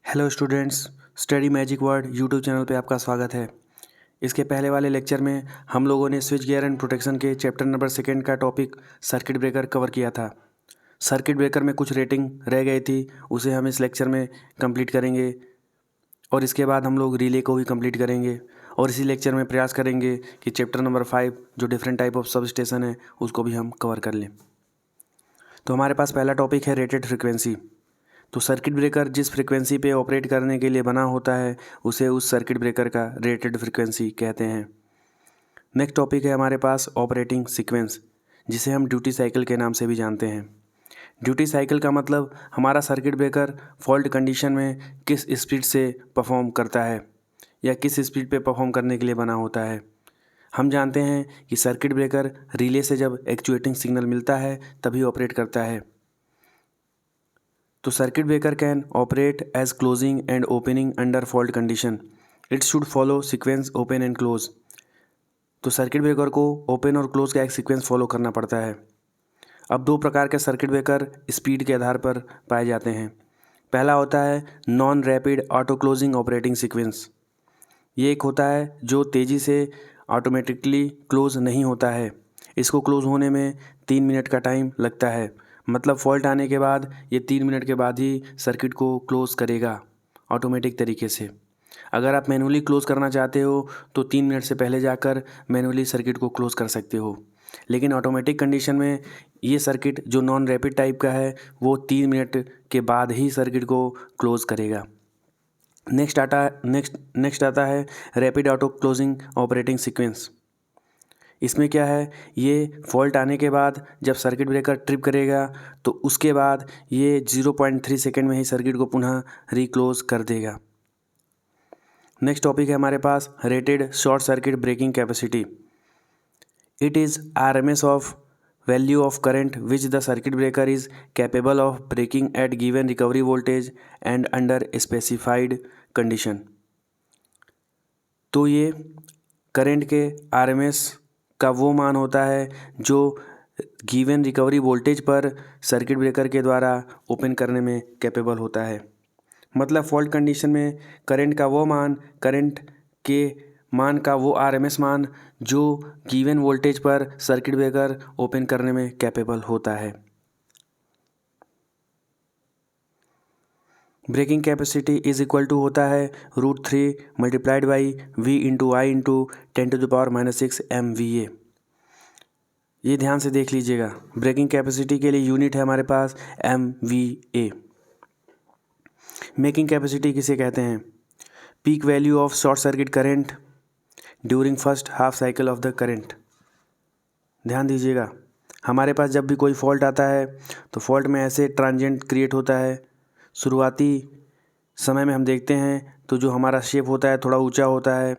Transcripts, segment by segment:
Hello students, study magic word YouTube channel पे आपका स्वागत है। इसके पहले वाले लेक्चर में हम लोगों ने स्विच गियर एंड प्रोटेक्शन के चैप्टर नंबर 2 का टॉपिक सर्किट ब्रेकर कवर किया था। सर्किट ब्रेकर में कुछ रेटिंग रह गई थी, उसे हम इस लेक्चर में कंप्लीट करेंगे और इसके बाद हम लोग रिले को भी कंप्लीट करेंगे और इसी लेक्चर में प्रयास करेंगे कि चैप्टर नंबर 5 जो different type of sub station है उसको भी हम कवर कर लें। तो हमारे पास पहला टॉपिक है रेटेड फ्रिक्वेंसी। तो सर्किट ब्रेकर जिस फ्रिक्वेंसी पे ऑपरेट करने के लिए बना होता है उसे उस सर्किट ब्रेकर का रेटेड फ्रिक्वेंसी कहते हैं। नेक्स्ट टॉपिक है हमारे पास ऑपरेटिंग सीक्वेंस, जिसे हम ड्यूटी साइकिल के नाम से भी जानते हैं। ड्यूटी साइकिल का मतलब हमारा सर्किट ब्रेकर फॉल्ट कंडीशन में किस स्पीड से परफॉर्म करता है या किस स्पीड पे परफॉर्म करने के लिए बना होता है। हम जानते हैं कि सर्किट ब्रेकर रिले से जब एक्चुएटिंग सिग्नल मिलता है तभी ऑपरेट करता है। तो circuit breaker can operate as closing and opening under fault condition. It should follow sequence open and close. तो सर्किट ब्रेकर को ओपन और क्लोज का एक सीक्वेंस फॉलो करना पड़ता है। अब दो प्रकार के सर्किट ब्रेकर स्पीड के आधार पर पाए जाते हैं। पहला होता है non rapid auto closing operating sequence. ये एक होता है जो तेज़ी से ऑटोमेटिकली क्लोज नहीं होता है। इसको क्लोज होने में 3 मिनट का टाइम लगता है। मतलब फॉल्ट आने के बाद ये 3 मिनट के बाद ही सर्किट को क्लोज़ करेगा ऑटोमेटिक तरीके से। अगर आप मैनुअली क्लोज़ करना चाहते हो तो 3 मिनट से पहले जाकर मैनुअली सर्किट को क्लोज़ कर सकते हो, लेकिन ऑटोमेटिक कंडीशन में ये सर्किट जो नॉन रैपिड टाइप का है वो 3 मिनट के बाद ही सर्किट को क्लोज़ करेगा। नेक्स्ट आता है rapid auto closing operating sequence. इसमें क्या है, ये फॉल्ट आने के बाद जब सर्किट ब्रेकर ट्रिप करेगा तो उसके बाद ये 0.3 सेकेंड में ही सर्किट को पुनः रिक्लोज कर देगा। नेक्स्ट टॉपिक है हमारे पास rated short circuit breaking capacity. It is RMS of value of current which the circuit breaker is capable of breaking at given recovery voltage and under specified condition. तो ये current के RMS का वो मान होता है जो गिवन रिकवरी वोल्टेज पर सर्किट ब्रेकर के द्वारा ओपन करने में कैपेबल होता है। मतलब फॉल्ट कंडीशन में करंट का वो मान, करंट के मान का वो आरएमएस मान जो गिवन वोल्टेज पर सर्किट ब्रेकर ओपन करने में कैपेबल होता है। Breaking capacity is equal to होता है √3 multiplied by V into I into 10⁻⁻6 MVA। ये ध्यान से देख लीजिएगा, ब्रेकिंग कैपेसिटी के लिए यूनिट है हमारे पास MVA। मेकिंग कैपेसिटी किसे कहते हैं? Peak value of short circuit current during first half cycle of the current. ध्यान दीजिएगा, हमारे पास जब भी कोई फॉल्ट आता है तो फॉल्ट में ऐसे ट्रांजिएंट क्रिएट होता है। शुरुआती समय में हम देखते हैं तो जो हमारा शेप होता है थोड़ा ऊंचा होता है।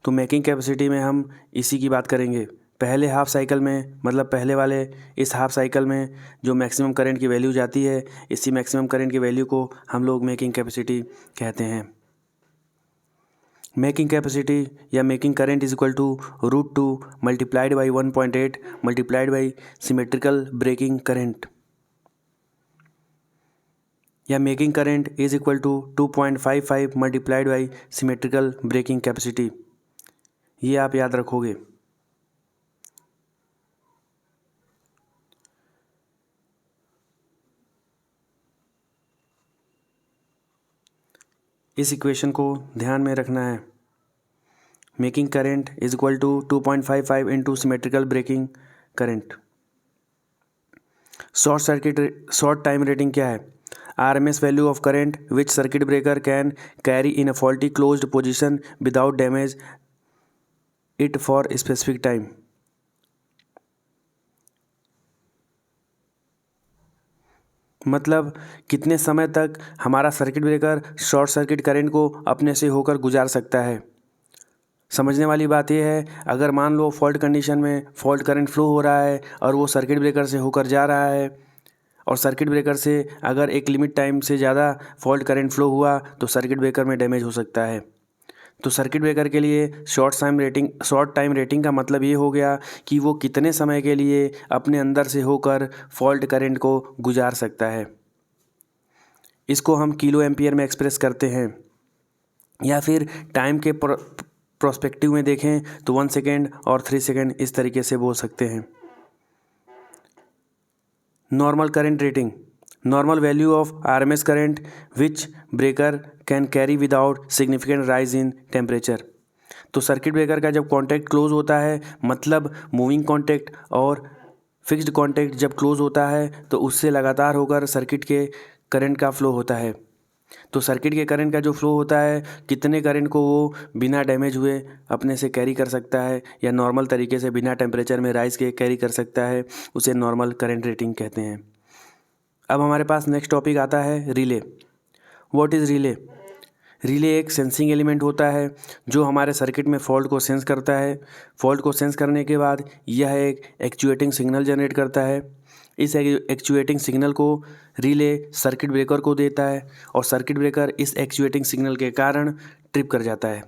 तो मेकिंग कैपेसिटी में हम इसी की बात करेंगे। पहले हाफ साइकिल में, मतलब पहले वाले इस हाफ साइकिल में जो मैक्सिमम करंट की वैल्यू जाती है, इसी मैक्सिमम करंट की वैल्यू को हम लोग मेकिंग कैपेसिटी कहते हैं। मेकिंग कैपेसिटी या making current is equal to √2 multiplied by 1.8 multiplied by symmetrical breaking current, या making current is equal to 2.55 multiplied by symmetrical breaking capacity. ये आप याद रखोगे। इस इक्वेशन को ध्यान में रखना है। Making current is equal to 2.55 into symmetrical breaking current. Short time rating क्या है? RMS value of current which circuit breaker can carry in a faulty closed position without damage it for specific time. मतलब कितने समय तक हमारा circuit breaker short circuit current को अपने से होकर गुजार सकता है। समझने वाली बात यह है, अगर मान लो फॉल्ट कंडीशन में फॉल्ट करंट फ्लो हो रहा है और वो सर्किट ब्रेकर से होकर जा रहा है और सर्किट ब्रेकर से अगर एक लिमिट टाइम से ज़्यादा फॉल्ट करंट फ्लो हुआ तो सर्किट ब्रेकर में डैमेज हो सकता है। तो सर्किट ब्रेकर के लिए शॉर्ट टाइम रेटिंग का मतलब ये हो गया कि वो कितने समय के लिए अपने अंदर से होकर फॉल्ट करंट को गुजार सकता है। इसको हम किलो एम्पियर में एक्सप्रेस करते हैं, या फिर टाइम के प्रोस्पेक्टिव में देखें तो 1 सेकेंड और 3 सेकेंड इस तरीके से बोल सकते हैं। Normal current rating, normal value of RMS current which breaker can carry without significant rise in temperature. तो सर्किट ब्रेकर का जब कॉन्टैक्ट क्लोज होता है, मतलब मूविंग कॉन्टैक्ट और फिक्स्ड कॉन्टैक्ट जब क्लोज होता है तो उससे लगातार होकर सर्किट के करंट का फ्लो होता है। तो सर्किट के करंट का जो फ्लो होता है, कितने करंट को वो बिना डैमेज हुए अपने से कैरी कर सकता है या नॉर्मल तरीके से बिना टेम्परेचर में राइज के कैरी कर सकता है, उसे नॉर्मल करंट रेटिंग कहते हैं। अब हमारे पास नेक्स्ट टॉपिक आता है relay. What is relay? Relay एक सेंसिंग एलिमेंट होता है जो हमारे सर्किट में फॉल्ट को सेंस करता है। फॉल्ट को सेंस करने के बाद यह एक एक्चुएटिंग सिग्नल जनरेट करता है। इस एक्चुएटिंग सिग्नल को रिले सर्किट ब्रेकर को देता है और सर्किट ब्रेकर इस एक्चुएटिंग सिग्नल के कारण ट्रिप कर जाता है।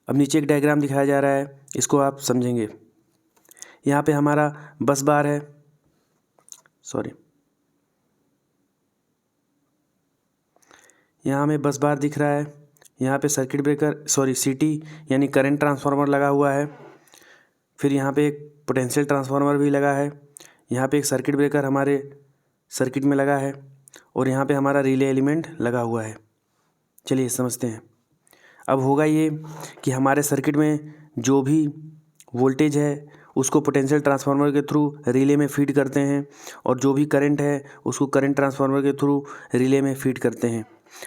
अब नीचे एक डायग्राम दिखाया जा रहा है, इसको आप समझेंगे। यहाँ पे हमारा बस बार है, यहाँ हमें बस बार दिख रहा है। यहाँ पे सर्किट ब्रेकर सीटी यानी करंट ट्रांसफार्मर लगा हुआ है। फिर यहाँ पे एक पोटेंशियल ट्रांसफार्मर भी लगा है। यहाँ पे एक सर्किट ब्रेकर हमारे सर्किट में लगा है और यहाँ पे हमारा रिले एलिमेंट लगा हुआ है। चलिए समझते हैं। अब होगा ये कि हमारे सर्किट में जो भी वोल्टेज है उसको पोटेंशियल ट्रांसफार्मर के थ्रू रिले में फीड करते हैं और जो भी करंट है उसको करंट ट्रांसफार्मर के थ्रू रिले में फीड करते हैं।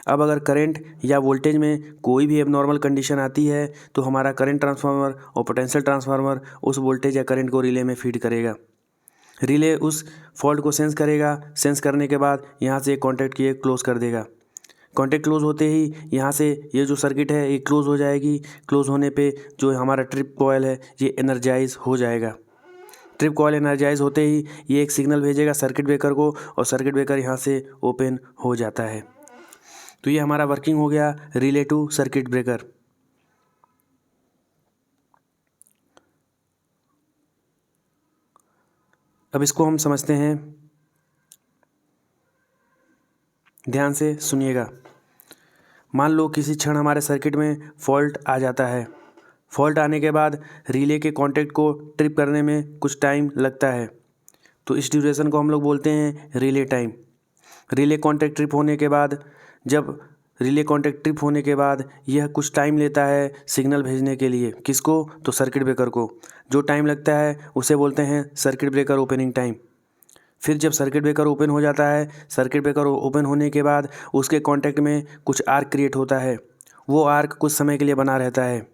अब अगर करंट या वोल्टेज में कोई भी एबनॉर्मल कंडीशन आती है तो हमारा करंट ट्रांसफार्मर और पोटेंशियल ट्रांसफार्मर उस वोल्टेज या करंट को रिले में फीड करेगा। रिले उस फॉल्ट को सेंस करेगा, सेंस करने के बाद यहाँ से एक कॉन्टैक्ट किए क्लोज कर देगा। कॉन्टैक्ट क्लोज होते ही यहाँ से ये जो सर्किट है ये क्लोज हो जाएगी। क्लोज होने पे जो हमारा ट्रिप कॉइल है ये एनर्जाइज हो जाएगा। ट्रिप कॉइल एनर्जाइज होते ही ये एक सिग्नल भेजेगा सर्किट ब्रेकर को और सर्किट ब्रेकर यहाँ से ओपन हो जाता है। तो ये हमारा वर्किंग हो गया रिले टू सर्किट ब्रेकर। अब इसको हम समझते हैं, ध्यान से सुनिएगा। मान लो किसी क्षण हमारे सर्किट में फॉल्ट आ जाता है। फॉल्ट आने के बाद रिले के कॉन्टैक्ट को ट्रिप करने में कुछ टाइम लगता है, तो इस ड्यूरेशन को हम लोग बोलते हैं relay time. Relay contact trip होने के बाद यह कुछ टाइम लेता है सिग्नल भेजने के लिए। किसको? तो सर्किट ब्रेकर को। जो टाइम लगता है उसे बोलते हैं सर्किट ब्रेकर ओपनिंग टाइम। फिर जब सर्किट ब्रेकर ओपन हो जाता है, सर्किट ब्रेकर ओपन होने के बाद उसके कॉन्टैक्ट में कुछ आर्क क्रिएट होता है। वो आर्क कुछ समय के लिए बना रहता है।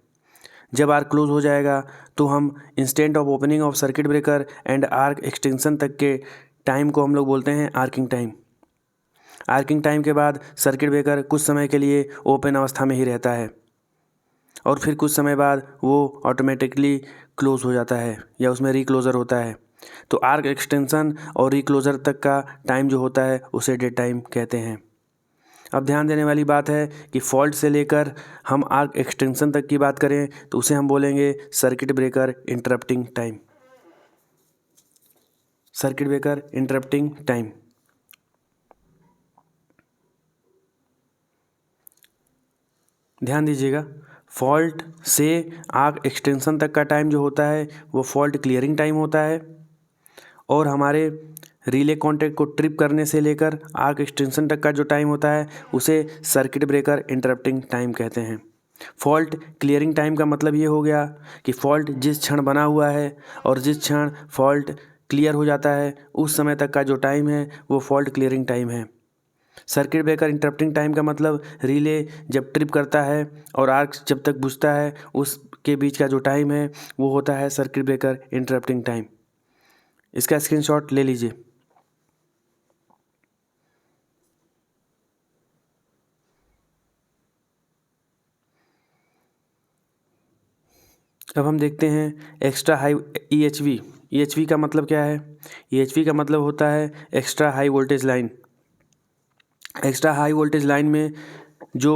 जब आर्क क्लोज हो जाएगा तो हम instant of opening of circuit breaker and arc extension तक के टाइम को हम लोग बोलते हैं आर्किंग टाइम। आर्किंग टाइम के बाद सर्किट ब्रेकर कुछ समय के लिए ओपन अवस्था में ही रहता है और फिर कुछ समय बाद वो ऑटोमेटिकली क्लोज हो जाता है या उसमें रिक्लोजर होता है। तो आर्क एक्सटेंशन और रिक्लोजर तक का टाइम जो होता है उसे डेड टाइम कहते हैं। अब ध्यान देने वाली बात है कि फॉल्ट से लेकर हम आर्क एक्सटेंशन तक की बात करें तो उसे हम बोलेंगे circuit breaker interrupting time. Circuit breaker interrupting time. ध्यान दीजिएगा, फॉल्ट से आर्क एक्सटेंशन तक का टाइम जो होता है वो फॉल्ट क्लियरिंग टाइम होता है और हमारे रिले कॉन्टैक्ट को ट्रिप करने से लेकर आर्क एक्सटेंशन तक का जो टाइम होता है उसे सर्किट ब्रेकर इंटरप्टिंग टाइम कहते हैं। फॉल्ट क्लियरिंग टाइम का मतलब ये हो गया कि फॉल्ट जिस क्षण बना हुआ है और जिस क्षण फॉल्ट क्लियर हो जाता है उस समय तक का जो टाइम है वो फॉल्ट क्लियरिंग टाइम है। सर्किट ब्रेकर इंटरप्टिंग टाइम का मतलब रिले जब ट्रिप करता है और आर्क जब तक बुझता है उसके बीच का जो टाइम है वो होता है सर्किट ब्रेकर इंटरप्टिंग टाइम। इसका स्क्रीनशॉट ले लीजिए। अब हम देखते हैं एक्स्ट्रा हाई EHV। EHV का मतलब क्या है? EHV का मतलब होता है extra high voltage line. Extra high voltage line में जो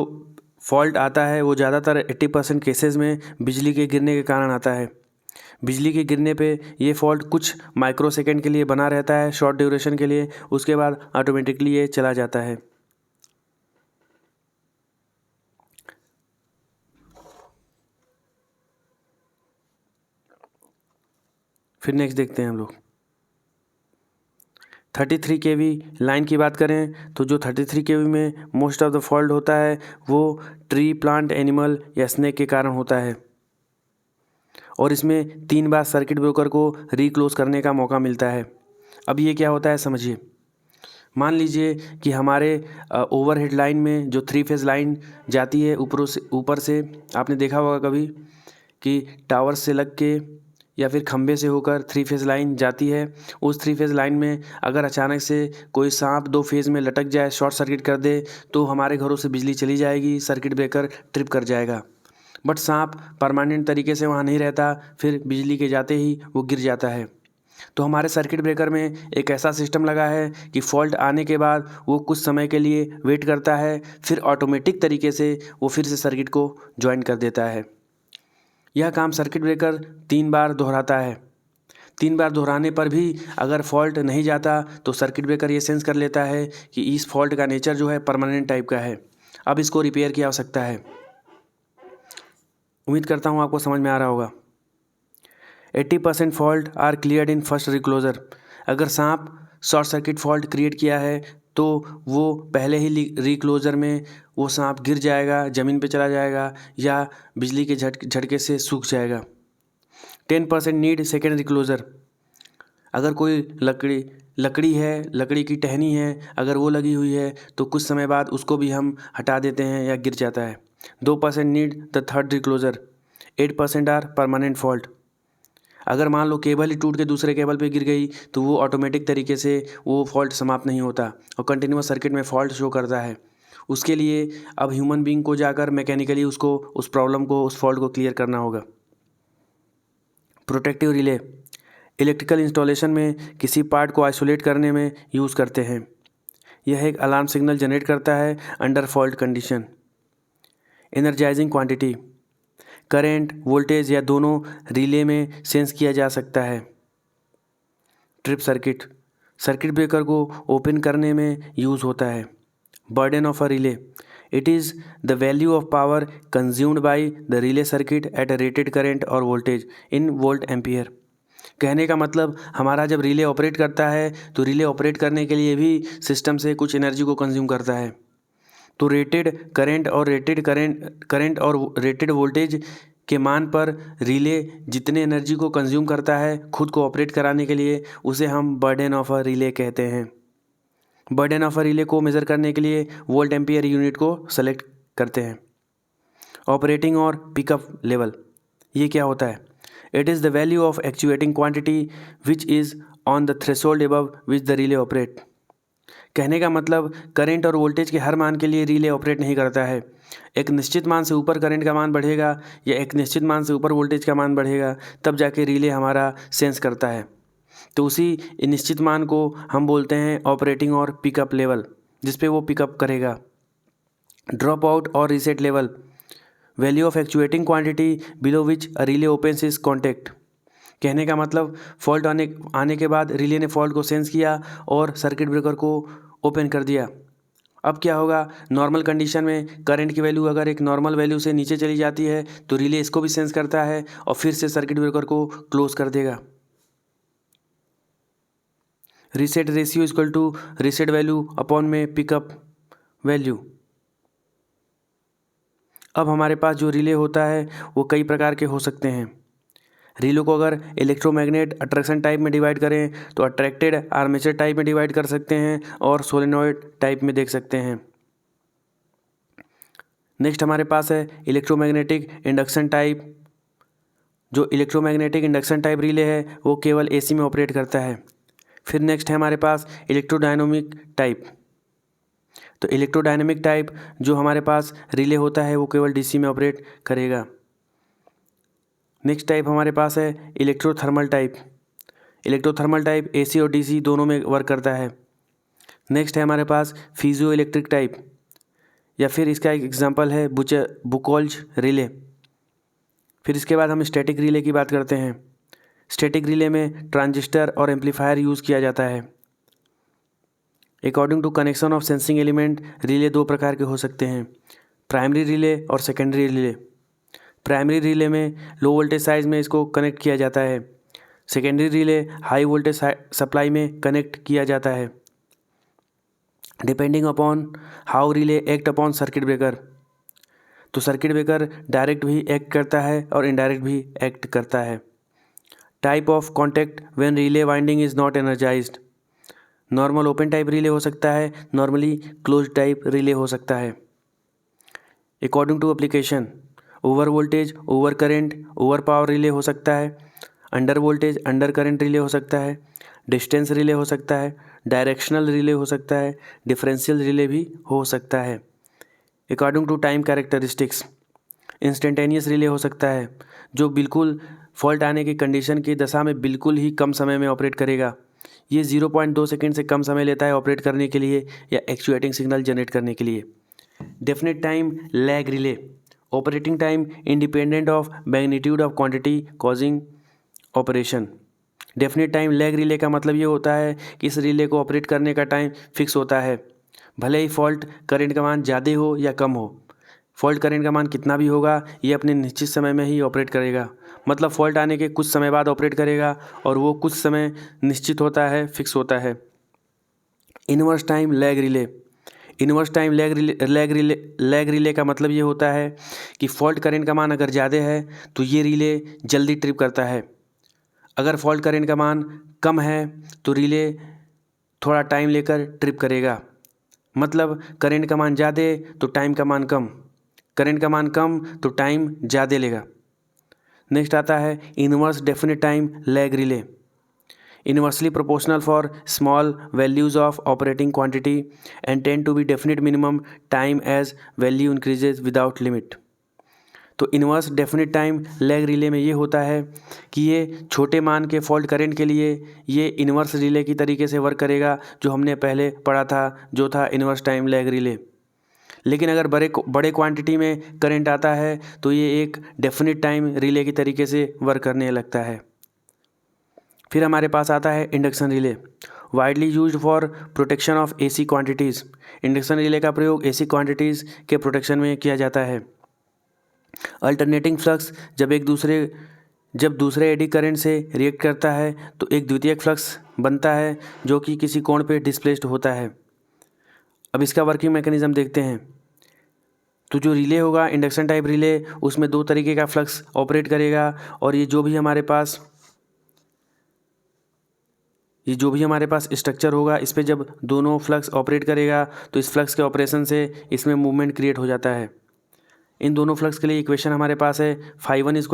फॉल्ट आता है वो ज़्यादातर 80% केसेस में बिजली के गिरने के कारण आता है। बिजली के गिरने पे ये फॉल्ट कुछ माइक्रो सेकेंड के लिए बना रहता है, शॉर्ट ड्यूरेशन के लिए, उसके बाद ऑटोमेटिकली ये चला जाता है। फिर नेक्स्ट देखते हैं हम लोग 33 kV लाइन की बात करें तो जो 33 kV में मोस्ट ऑफ द फॉल्ट होता है वो ट्री, प्लांट, एनिमल या स्नेक के कारण होता है, और इसमें 3 बार सर्किट ब्रेकर को रीक्लोज करने का मौका मिलता है। अब ये क्या होता है समझिए। मान लीजिए कि हमारे ओवरहेड लाइन में जो 3 फेज़ लाइन जाती है ऊपर से आपने देखा होगा कभी कि टावर से लग के या फिर खंबे से होकर 3 फेज़ लाइन जाती है। उस 3 फेज़ लाइन में अगर अचानक से कोई सांप 2 फेज़ में लटक जाए, शॉर्ट सर्किट कर दे, तो हमारे घरों से बिजली चली जाएगी, सर्किट ब्रेकर ट्रिप कर जाएगा। बट सांप परमानेंट तरीके से वहाँ नहीं रहता, फिर बिजली के जाते ही वो गिर जाता है। तो हमारे सर्किट ब्रेकर में एक ऐसा सिस्टम लगा है कि फॉल्ट आने के बाद वो कुछ समय के लिए वेट करता है, फिर ऑटोमेटिक तरीके से वो फिर से सर्किट को ज्वाइन कर देता है। यह काम सर्किट ब्रेकर 3 बार दोहराता है। 3 बार दोहराने पर भी अगर फॉल्ट नहीं जाता तो सर्किट ब्रेकर ये सेंस कर लेता है कि इस फॉल्ट का नेचर जो है परमानेंट टाइप का है, अब इसको रिपेयर की आवश्यकता है। उम्मीद करता हूँ आपको समझ में आ रहा होगा। 80% fault are cleared in first reclosure. अगर सांप शॉर्ट सर्किट फॉल्ट क्रिएट किया है तो वो पहले ही रिक्लोजर में वो सांप गिर जाएगा, ज़मीन पे चला जाएगा या बिजली के झटके से सूख जाएगा। 10% नीड सेकेंड रिक्लोजर। अगर कोई लकड़ी है, लकड़ी की टहनी है, अगर वो लगी हुई है तो कुछ समय बाद उसको भी हम हटा देते हैं या गिर जाता है। 2% need the third reclosure. 8% are permanent fault. अगर मान लो केबल ही टूट के दूसरे केबल पे गिर गई तो वो ऑटोमेटिक तरीके से वो फॉल्ट समाप्त नहीं होता और कंटिन्यूअस सर्किट में फॉल्ट शो करता है। उसके लिए अब ह्यूमन बीइंग को जाकर मैकेनिकली उसको उस प्रॉब्लम को, उस फॉल्ट को क्लियर करना होगा। प्रोटेक्टिव रिले इलेक्ट्रिकल इंस्टॉलेशन में किसी पार्ट को आइसोलेट करने में यूज़ करते हैं। यह एक अलार्म सिग्नल जनरेट करता है under fault condition. Energising quantity current, voltage या दोनों रिले में सेंस किया जा सकता है। ट्रिप सर्किट सर्किट ब्रेकर को ओपन करने में यूज़ होता है। Burden of a relay it is the value of power consumed by the relay circuit at a rated current और वोल्टेज इन वोल्ट एम्पियर। कहने का मतलब हमारा जब रिले ऑपरेट करता है तो रिले ऑपरेट करने के लिए भी सिस्टम से कुछ एनर्जी को कंज्यूम करता है। तो रेटेड करंट और रेटेड वोल्टेज के मान पर रिले जितने एनर्जी को कंज्यूम करता है खुद को ऑपरेट कराने के लिए, उसे हम बर्डन ऑफ अ रिले कहते हैं। बर्डन ऑफ अ रिले को मेज़र करने के लिए वोल्ट एम्पियर यूनिट को सेलेक्ट करते हैं। ऑपरेटिंग और पिकअप लेवल ये क्या होता है? It is the value of actuating quantity which is on the threshold above which the relay operate. कहने का मतलब करंट और वोल्टेज के हर मान के लिए रिले ऑपरेट नहीं करता है। एक निश्चित मान से ऊपर करंट का मान बढ़ेगा या एक निश्चित मान से ऊपर वोल्टेज का मान बढ़ेगा तब जाके रिले हमारा सेंस करता है। तो उसी निश्चित मान को हम बोलते हैं ऑपरेटिंग और पिकअप लेवल, जिस पे वो पिकअप करेगा। ड्रॉप आउट और reset level value of actuating quantity below which a relay opens is contact. कहने का मतलब फॉल्ट आने के बाद रिले ने फॉल्ट को सेंस किया और सर्किट ब्रेकर को ओपन कर दिया। अब क्या होगा? नॉर्मल कंडीशन में करंट की वैल्यू अगर एक नॉर्मल वैल्यू से नीचे चली जाती है तो रिले इसको भी सेंस करता है और फिर से सर्किट ब्रेकर को क्लोज कर देगा। Reset ratio equal to reset value upon में पिकअप वैल्यू। अब हमारे पास जो रिले होता है वो कई प्रकार के हो सकते हैं। रिले को अगर इलेक्ट्रोमैग्नेट अट्रैक्शन टाइप में डिवाइड करें तो अट्रैक्टेड आर्मेचर टाइप में डिवाइड कर सकते हैं और सोलेनॉइड टाइप में देख सकते हैं। नेक्स्ट हमारे पास है इलेक्ट्रोमैग्नेटिक इंडक्शन टाइप। जो इलेक्ट्रोमैग्नेटिक इंडक्शन टाइप रिले है वो केवल एसी में ऑपरेट करता है। फिर नेक्स्ट है हमारे पास इलेक्ट्रोडायनेमिक टाइप। तो इलेक्ट्रोडायनेमिक टाइप जो हमारे पास रिले होता है वो केवल डीसी में ऑपरेट करेगा। नेक्स्ट टाइप हमारे पास है electrothermal type. Electrothermal type AC और डीसी दोनों में वर्क करता है। नेक्स्ट है हमारे पास फिजियो इलेक्ट्रिक टाइप, या फिर इसका एक एग्जांपल है बुकोल्ज रिले। फिर इसके बाद हम स्टैटिक रिले की बात करते हैं। स्टैटिक रिले में ट्रांजिस्टर और एम्पलीफायर यूज़ किया जाता है। According to connection of sensing element, relay दो प्रकार के हो सकते हैं, प्राइमरी रिले और सेकेंडरी रिले। प्राइमरी रिले में लो वोल्टेज साइड में इसको कनेक्ट किया जाता है। Secondary relay high voltage supply में कनेक्ट किया जाता है। Depending upon how relay act upon circuit breaker, तो सर्किट ब्रेकर डायरेक्ट भी एक्ट करता है और इनडायरेक्ट भी एक्ट करता है। Type of contact when relay winding is not energised, normal open type relay हो सकता है, नॉर्मली क्लोज टाइप रिले हो सकता है। According to application, over voltage over current over power relay हो सकता है, under voltage under current relay हो सकता है, डिस्टेंस रिले हो सकता है, डायरेक्शनल रिले हो सकता है, डिफरेंशियल रिले भी हो सकता है। According to time characteristics, instantaneous relay हो सकता है जो बिल्कुल फॉल्ट आने की कंडीशन की दशा में बिल्कुल ही कम समय में ऑपरेट करेगा। ये 0.2 सेकेंड से कम समय लेता है ऑपरेट करने के लिए या एक्चुएटिंग सिग्नल जनरेट करने के लिए। Definite time lag relay, operating time independent of magnitude of quantity causing operation. Definite time lag relay का मतलब ये होता है कि इस रिले को ऑपरेट करने का टाइम फिक्स होता है, भले ही फॉल्ट करंट का मान ज़्यादा हो या कम हो। फॉल्ट करंट का मान कितना भी होगा ये अपने निश्चित समय में ही ऑपरेट करेगा, मतलब फॉल्ट आने के कुछ समय बाद ऑपरेट करेगा और वो कुछ समय निश्चित होता है, फिक्स होता है। Inverse time lag relay, inverse time lag relay का मतलब ये होता है कि फॉल्ट करंट का मान अगर ज़्यादा है तो ये रिले जल्दी ट्रिप करता है, अगर फॉल्ट करंट का मान कम है तो रिले थोड़ा टाइम लेकर ट्रिप करेगा। मतलब करंट का मान ज़्यादा तो टाइम का मान कम, करंट का मान कम तो टाइम ज़्यादा लेगा। नेक्स्ट आता है inverse definite time lag relay, inversely proportional for small values of operating quantity and tend to be definite minimum time as value increases without limit. तो inverse definite time lag relay में ये होता है कि ये छोटे मान के फॉल्ट करंट के लिए ये इनवर्स रिले की तरीके से वर्क करेगा जो हमने पहले पढ़ा था, जो था इनवर्स टाइम लैग रिले। लेकिन अगर बड़े क्वांटिटी में करंट आता है तो ये एक डेफिनेट टाइम रिले की तरीके से वर्क करने लगता है। फिर हमारे पास आता है induction relay, widely used for protection of AC quantities. Induction relay का प्रयोग एसी क्वांटिटीज़ के प्रोटेक्शन में किया जाता है। अल्टरनेटिंग फ्लक्स, जब दूसरे एडी करंट से रिएक्ट करता है तो एक द्वितीयक फ्लक्स बनता है जो कि किसी कोण पे डिस्प्लेस्ड होता है। अब इसका वर्किंग मैकेनिज्म देखते हैं। तो जो रिले होगा इंडक्शन टाइप रिले, उसमें दो तरीके का फ्लक्स ऑपरेट करेगा और ये जो भी हमारे पास स्ट्रक्चर होगा इस पे जब दोनों फ्लक्स ऑपरेट करेगा तो इस फ्लक्स के ऑपरेशन से इसमें मूवमेंट क्रिएट हो जाता है। इन दोनों फ्लक्स के लिए इक्वेशन हमारे पास है φ1 =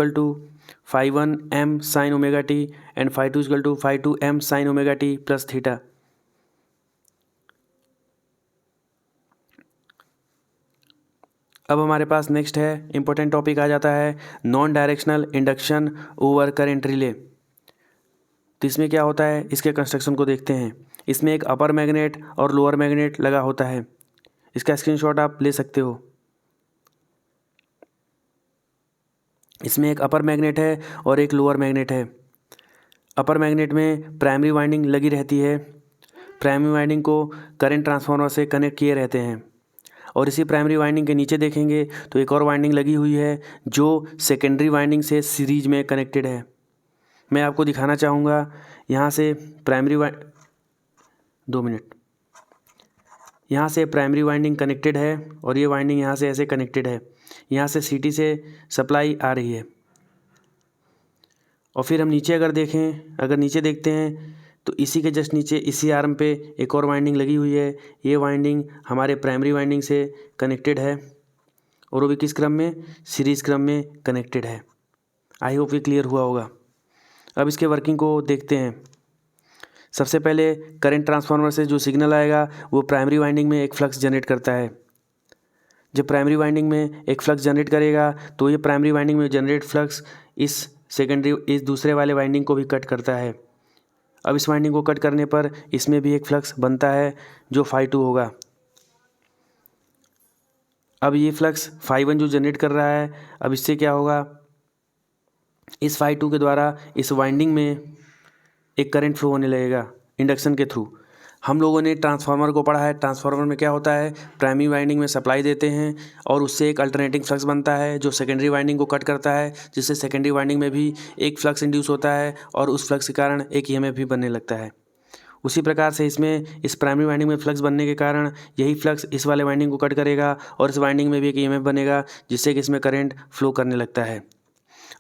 φ1 m sin omega T and φ2 = φ2 m sin omega T plus theta. अब हमारे पास नेक्स्ट है इंपॉर्टेंट टॉपिक आ जाता है non directional induction over current relay. तो इसमें क्या होता है, इसके कंस्ट्रक्शन को देखते हैं। इसमें एक अपर मैग्नेट और लोअर मैग्नेट लगा होता है, इसका स्क्रीनशॉट आप ले सकते हो। इसमें एक अपर मैग्नेट है और एक लोअर मैग्नेट है। अपर मैग्नेट में प्राइमरी वाइंडिंग लगी रहती है, प्राइमरी वाइंडिंग को करंट ट्रांसफार्मर से कनेक्ट किए रहते हैं। और इसी प्राइमरी वाइंडिंग के नीचे देखेंगे तो एक और वाइंडिंग लगी हुई है जो सेकेंडरी वाइंडिंग से सीरीज में कनेक्टेड है। मैं आपको दिखाना चाहूँगा यहाँ से यहाँ से प्राइमरी वाइंडिंग कनेक्टेड है और ये वाइंडिंग यहाँ से ऐसे कनेक्टेड है, यहाँ से सीटी से सप्लाई आ रही है। और फिर हम नीचे अगर नीचे देखते हैं तो इसी के जस्ट नीचे इसी आर्म पे एक और वाइंडिंग लगी हुई है। ये वाइंडिंग हमारे प्राइमरी वाइंडिंग से कनेक्टेड है और वो भी किस क्रम में, सीरीज़ क्रम में कनेक्टेड है। आई होप ये क्लियर हुआ होगा। अब इसके वर्किंग को देखते हैं। सबसे पहले करंट ट्रांसफार्मर से जो सिग्नल आएगा वो प्राइमरी वाइंडिंग में एक फ्लक्स जनरेट करता है। जब प्राइमरी वाइंडिंग में एक फ्लक्स जनरेट करेगा तो ये प्राइमरी वाइंडिंग में जनरेट फ्लक्स इस दूसरे वाले वाइंडिंग को भी कट करता है। अब इस वाइंडिंग को कट करने पर इसमें भी एक फ्लक्स बनता है जो φ2 होगा। अब ये फ्लक्स φ1 जो जनरेट कर रहा है, अब इससे क्या होगा, इस phi 2 के द्वारा इस वाइंडिंग में एक करंट फ्लो होने लगेगा इंडक्शन के थ्रू। हम लोगों ने ट्रांसफार्मर को पढ़ा है। ट्रांसफार्मर में क्या होता है, प्राइमरी वाइंडिंग में सप्लाई देते हैं और उससे एक अल्टरनेटिंग फ्लक्स बनता है जो सेकेंडरी वाइंडिंग को कट करता है, जिससे सेकेंडरी वाइंडिंग में भी एक फ्लक्स इंड्यूस होता है और उस फ्लक्स के कारण एक ईएमएफ भी बनने लगता है। उसी प्रकार से इसमें इस प्राइमरी वाइंडिंग में फ्लक्स बनने के कारण यही फ्लक्स इस वाले वाइंडिंग को कट करेगा और इस वाइंडिंग में भी एक ईएमएफ बनेगा, जिससे कि इसमें करंट फ्लो करने लगता है।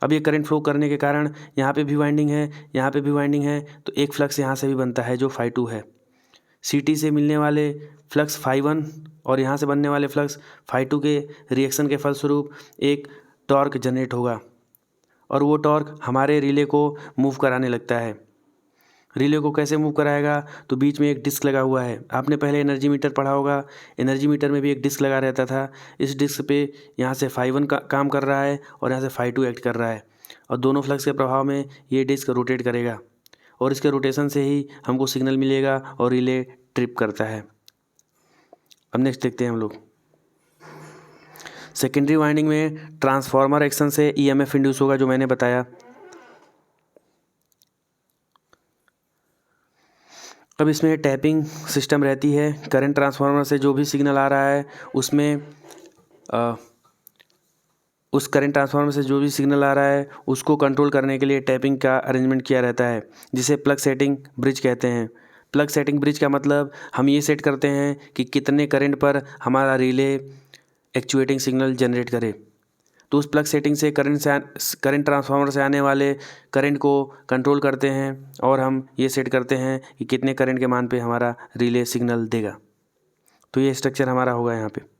अब ये करंट फ्लो करने के कारण यहाँ पे भी वाइंडिंग है, यहाँ पे भी वाइंडिंग है, तो एक फ्लक्स यहाँ से भी बनता है जो phi 2 है। CT से मिलने वाले फ्लक्स phi 1 और यहाँ से बनने वाले फ्लक्स phi 2 के रिएक्शन के फलस्वरूप एक टॉर्क जनरेट होगा और वो टॉर्क हमारे रिले को मूव कराने लगता है। रिले को कैसे मूव कराएगा, तो बीच में एक डिस्क लगा हुआ है। आपने पहले एनर्जी मीटर पढ़ा होगा, एनर्जी मीटर में भी एक डिस्क लगा रहता था। इस डिस्क पे यहाँ से phi 1 का काम कर रहा है और यहाँ से phi 2 एक्ट कर रहा है और दोनों फ्लक्स के प्रभाव में ये डिस्क रोटेट करेगा और इसके रोटेशन से ही हमको सिग्नल मिलेगा और रिले ट्रिप करता है। अब नेक्स्ट देखते हैं हम लोग। सेकेंडरी वाइंडिंग में ट्रांसफार्मर एक्शन से ईएमएफ इंड्यूस होगा, जो मैंने बताया। अब इसमें टैपिंग सिस्टम रहती है। करंट ट्रांसफार्मर से जो भी सिग्नल आ रहा है उसमें उस करंट ट्रांसफार्मर से जो भी सिग्नल आ रहा है उसको कंट्रोल करने के लिए टैपिंग का अरेंजमेंट किया रहता है, जिसे प्लग सेटिंग ब्रिज कहते हैं। प्लग सेटिंग ब्रिज का मतलब हम ये सेट करते हैं कि कितने करंट पर हमारा रिले एक्चुएटिंग सिग्नल जनरेट करे। तो उस प्लग सेटिंग से करंट ट्रांसफार्मर से आने वाले करंट को कंट्रोल करते हैं और हम ये सेट करते हैं कि कितने करंट के मान पे हमारा रिले सिग्नल देगा। तो ये स्ट्रक्चर हमारा होगा यहाँ पे।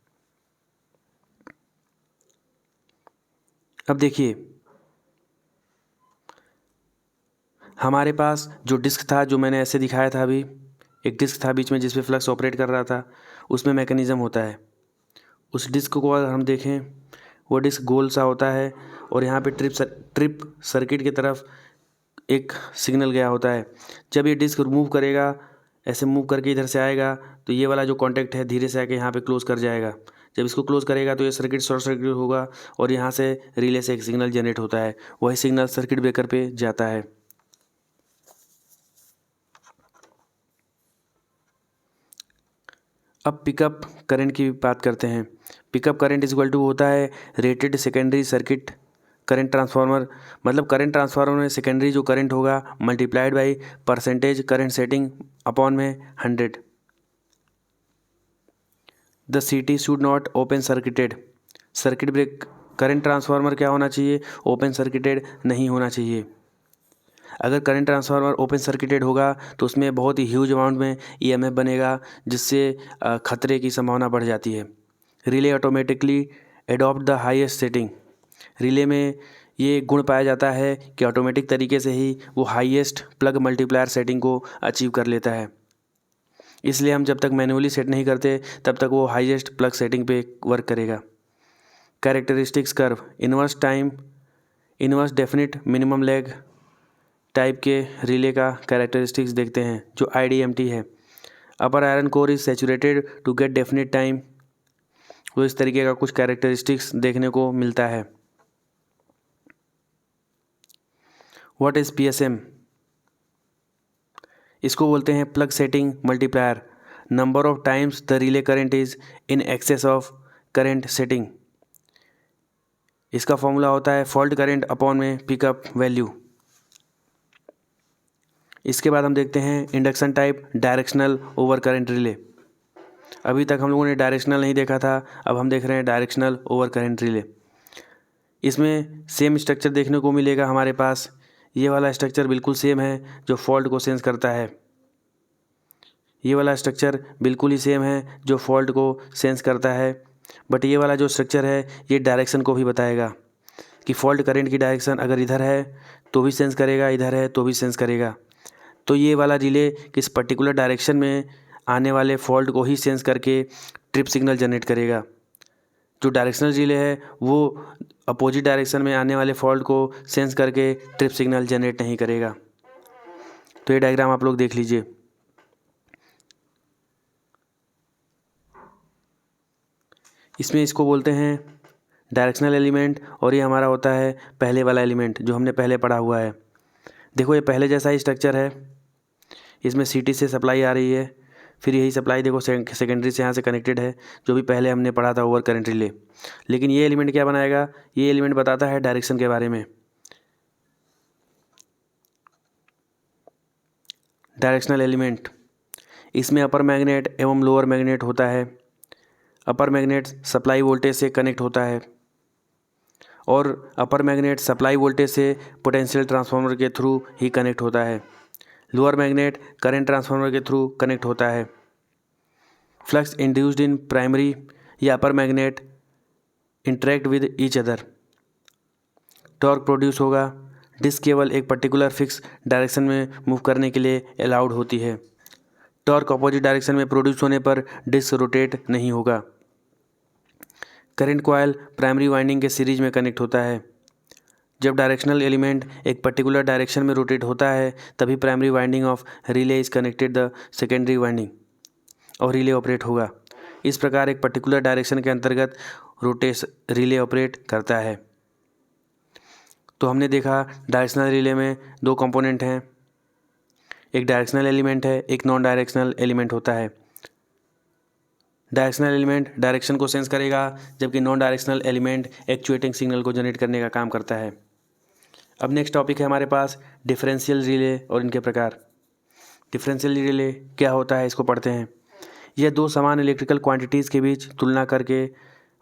अब देखिए, हमारे पास जो डिस्क था, जो मैंने ऐसे दिखाया था अभी, एक डिस्क था बीच में जिस पे फ्लक्स ऑपरेट कर रहा था, उसमें मैकेनिज़्म होता है। उस डिस्क को अगर हम देखें, वो डिस्क गोल सा होता है और यहाँ पे ट्रिप सर्किट की तरफ एक सिग्नल गया होता है। जब ये डिस्क मूव करेगा, ऐसे मूव करके इधर से आएगा, तो ये वाला जो कॉन्टैक्ट है धीरे से आके यहाँ पे क्लोज कर जाएगा। जब इसको क्लोज करेगा तो ये सर्किट शॉर्ट सर्किट होगा और यहाँ से रिले से एक सिग्नल जनरेट होता है। वही सिग्नल सर्किट ब्रेकर पे जाता है। अब पिकअप करंट की बात करते हैं। Pickup current is equal to होता है rated secondary circuit current transformer, मतलब करंट ट्रांसफार्मर में सेकेंडरी जो करंट होगा multiplied by percentage current setting upon में 100। The CT should not open circuited. Circuit break current transformer क्या होना चाहिए, ओपन सर्किटेड नहीं होना चाहिए। अगर करंट ट्रांसफार्मर ओपन सर्किटेड होगा तो उसमें बहुत ही ह्यूज अमाउंट में ईएमएफ बनेगा, जिससे खतरे की संभावना बढ़ जाती है। Relay automatically adopt the highest setting. Relay में ये गुण पाया जाता है कि ऑटोमेटिक तरीके से ही वो हाईएस्ट प्लग मल्टीप्लायर सेटिंग को अचीव कर लेता है। इसलिए हम जब तक मैन्युअली सेट नहीं करते तब तक वो हाईएस्ट प्लग सेटिंग पे वर्क करेगा। Characteristics curve, inverse time, inverse definite minimum lag type के रिले का कैरेक्टरिस्टिक्स देखते हैं, जो IDMT है। Upper iron core is saturated to get definite time. तो इस तरीके का कुछ कैरेक्टरिस्टिक्स देखने को मिलता है। What is PSM? इसको बोलते हैं plug setting multiplier. Number of times the relay current is in excess of current setting. इसका फॉर्मूला होता है फॉल्ट करंट अपॉन में पिकअप वैल्यू। इसके बाद हम देखते हैं induction type directional over current relay. अभी तक हम लोगों ने डायरेक्शनल नहीं देखा था, अब हम देख रहे हैं डायरेक्शनल ओवर करंट रिले। इसमें सेम स्ट्रक्चर देखने को मिलेगा हमारे पास। ये वाला स्ट्रक्चर बिल्कुल सेम है जो फॉल्ट को सेंस करता है। ये वाला स्ट्रक्चर बिल्कुल ही सेम है जो फॉल्ट को सेंस करता है, बट ये वाला जो स्ट्रक्चर है ये डायरेक्शन को भी बताएगा कि फॉल्ट करंट की डायरेक्शन अगर इधर है तो भी सेंस करेगा, इधर है तो भी सेंस करेगा। तो ये वाला रिले किस पर्टिकुलर डायरेक्शन में आने वाले फॉल्ट को ही सेंस करके ट्रिप सिग्नल जनरेट करेगा। जो डायरेक्शनल रिले है वो अपोजिट डायरेक्शन में आने वाले फॉल्ट को सेंस करके ट्रिप सिग्नल जनरेट नहीं करेगा। तो ये डायग्राम आप लोग देख लीजिए। इसमें इसको बोलते हैं डायरेक्शनल एलिमेंट, और ये हमारा होता है पहले वाला एलिमेंट जो हमने पहले पढ़ा हुआ है। देखो ये पहले जैसा ही स्ट्रक्चर है, इसमें CT से सप्लाई आ रही है, फिर यही सप्लाई देखो सेकेंडरी से यहाँ से कनेक्टेड है, जो भी पहले हमने पढ़ा था ओवर करंट रिले। लेकिन ये एलिमेंट क्या बनाएगा, ये एलिमेंट बताता है डायरेक्शन के बारे में। डायरेक्शनल एलिमेंट, इसमें अपर मैग्नेट एवं लोअर मैग्नेट होता है। अपर मैग्नेट सप्लाई वोल्टेज से कनेक्ट होता है और अपर मैग्नेट सप्लाई वोल्टेज से पोटेंशियल ट्रांसफार्मर के थ्रू ही कनेक्ट होता है। लोअर मैग्नेट करंट ट्रांसफार्मर के थ्रू कनेक्ट होता है। फ्लक्स इंड्यूस्ड इन प्राइमरी या upper magnet interact with each other. Torque produce होगा। डिस्क केवल एक पर्टिकुलर फिक्स डायरेक्शन में मूव करने के लिए अलाउड होती है। टॉर्क अपोजिट डायरेक्शन में प्रोड्यूस होने पर डिस्क रोटेट नहीं होगा। करंट कॉइल प्राइमरी वाइंडिंग के सीरीज में कनेक्ट होता है। जब डायरेक्शनल एलिमेंट एक पर्टिकुलर डायरेक्शन में रोटेट होता है तभी primary winding of relay is connected the secondary winding और रिले ऑपरेट होगा। इस प्रकार एक पर्टिकुलर डायरेक्शन के अंतर्गत रिले ऑपरेट करता है। तो हमने देखा डायरेक्शनल रिले में दो कंपोनेंट हैं, एक डायरेक्शनल एलिमेंट है, एक नॉन डायरेक्शनल एलिमेंट होता है। डायरेक्शनल एलिमेंट डायरेक्शन को सेंस करेगा, जबकि non directional element actuating signal को जनरेट करने का काम करता है। अब नेक्स्ट टॉपिक है हमारे पास डिफरेंशियल रिले और इनके प्रकार। डिफरेंशियल रिले क्या होता है, इसको पढ़ते हैं। यह दो समान इलेक्ट्रिकल क्वांटिटीज़ के बीच तुलना करके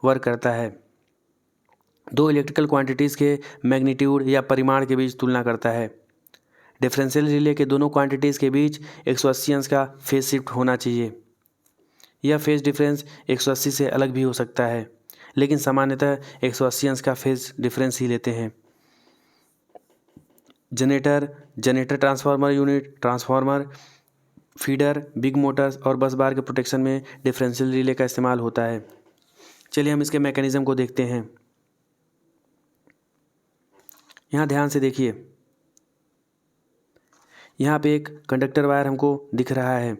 वर्क करता है। दो इलेक्ट्रिकल क्वांटिटीज़ के मैग्नीट्यूड या परिमाण के बीच तुलना करता है। डिफरेंशियल रिले के दोनों क्वांटिटीज़ के बीच 180 अंश का फेज शिफ्ट होना चाहिए। यह फेज डिफरेंस 180 से अलग भी हो सकता है, लेकिन सामान्यतः 180 अंश का फेज डिफरेंस ही लेते हैं। Generator transformer unit, transformer, feeder, big Motors और बस बार के प्रोटेक्शन में डिफरेंशियल रिले का इस्तेमाल होता है। चलिए हम इसके मैकेनिज्म को देखते हैं। यहाँ ध्यान से देखिए, यहाँ पे एक कंडक्टर वायर हमको दिख रहा है।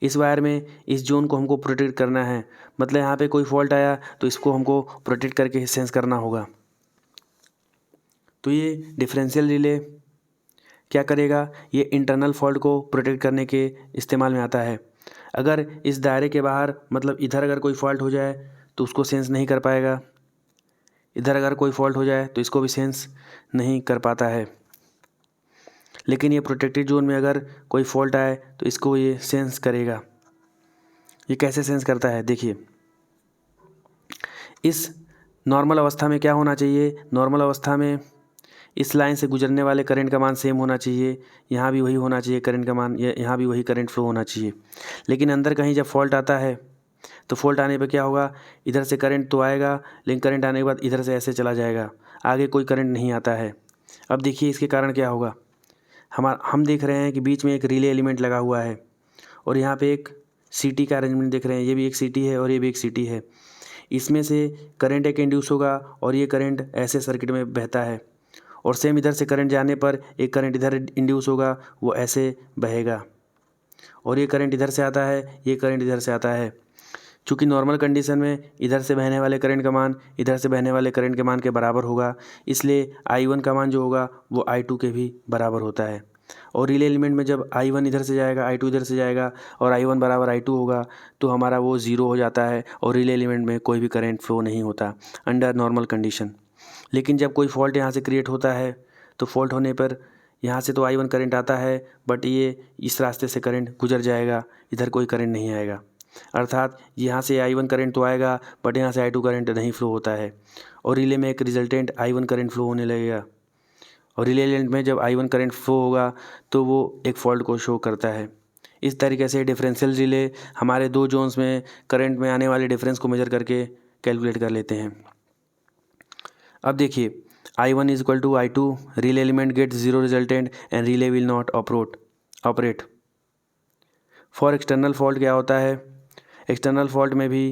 इस वायर में इस जोन को हमको प्रोटेक्ट करना है, मतलब यहाँ पे कोई फॉल्ट आया तो इसको हमको प्रोटेक्ट करके सेंस करना होगा। तो ये डिफरेंशियल रिले क्या करेगा, ये इंटरनल फॉल्ट को प्रोटेक्ट करने के इस्तेमाल में आता है। अगर इस दायरे के बाहर, मतलब इधर अगर कोई फॉल्ट हो जाए तो उसको सेंस नहीं कर पाएगा, इधर अगर कोई फॉल्ट हो जाए तो इसको भी सेंस नहीं कर पाता है। लेकिन ये प्रोटेक्टेड जोन में अगर कोई फॉल्ट आए तो इसको ये सेंस करेगा। ये कैसे सेंस करता है, देखिए। इस नॉर्मल अवस्था में क्या होना चाहिए, नॉर्मल अवस्था में इस लाइन से गुजरने वाले करंट का मान सेम होना चाहिए, यहाँ भी वही होना चाहिए करंट का मान, यहाँ भी वही करंट फ्लो होना चाहिए। लेकिन अंदर कहीं जब फॉल्ट आता है तो फॉल्ट आने पर क्या होगा, इधर से करंट तो आएगा, लेकिन करंट आने के बाद इधर से ऐसे चला जाएगा, आगे कोई करंट नहीं आता है। अब देखिए इसके कारण क्या होगा। हम देख रहे हैं कि बीच में एक रिले एलिमेंट लगा हुआ है और यहाँ पे एक CT का अरेंजमेंट देख रहे हैं, ये भी एक CT है और ये भी एक CT है। इसमें से करंट एक इंड्यूस होगा और ये करंट ऐसे सर्किट में बहता है, और सेम इधर से करंट जाने पर एक करंट इधर इंड्यूस होगा, वो ऐसे बहेगा, और ये करंट इधर से आता है, ये करंट इधर से आता है। चूँकि नॉर्मल कंडीशन में इधर से बहने वाले करंट का मान इधर से बहने वाले करंट के मान के बराबर होगा, इसलिए I1 का मान जो होगा वो I2 के भी बराबर होता है। और रिले एलिमेंट में जब I1 इधर से जाएगा, I2 इधर से जाएगा और I1 बराबर I2 होगा तो हमारा वो 0 हो जाता है और रिले एलिमेंट में कोई भी करंट फ्लो नहीं होता अंडर नॉर्मल कंडीशन। लेकिन जब कोई फॉल्ट यहाँ से क्रिएट होता है तो फॉल्ट होने पर यहाँ से तो I1 करंट आता है, बट ये इस रास्ते से करंट गुजर जाएगा, इधर कोई करंट नहीं आएगा। अर्थात यहाँ से I1 करंट तो आएगा, बट यहाँ से I2 करंट नहीं फ्लो होता है, और रिले में एक रिजल्टेंट I1 करंट फ्लो होने लगेगा। और रिले एलिमेंट में जब I1 करंट फ्लो होगा तो वो एक फॉल्ट को शो करता है। इस तरीके से डिफरेंशियल रिले हमारे दो जोन्स में करंट में आने वाले डिफरेंस को मेजर करके कैलकुलेट कर लेते हैं। अब देखिए, I1 is equal to I2, relay element get 0 resultant and relay will not operate. For external fault क्या होता है, एक्सटर्नल फॉल्ट में भी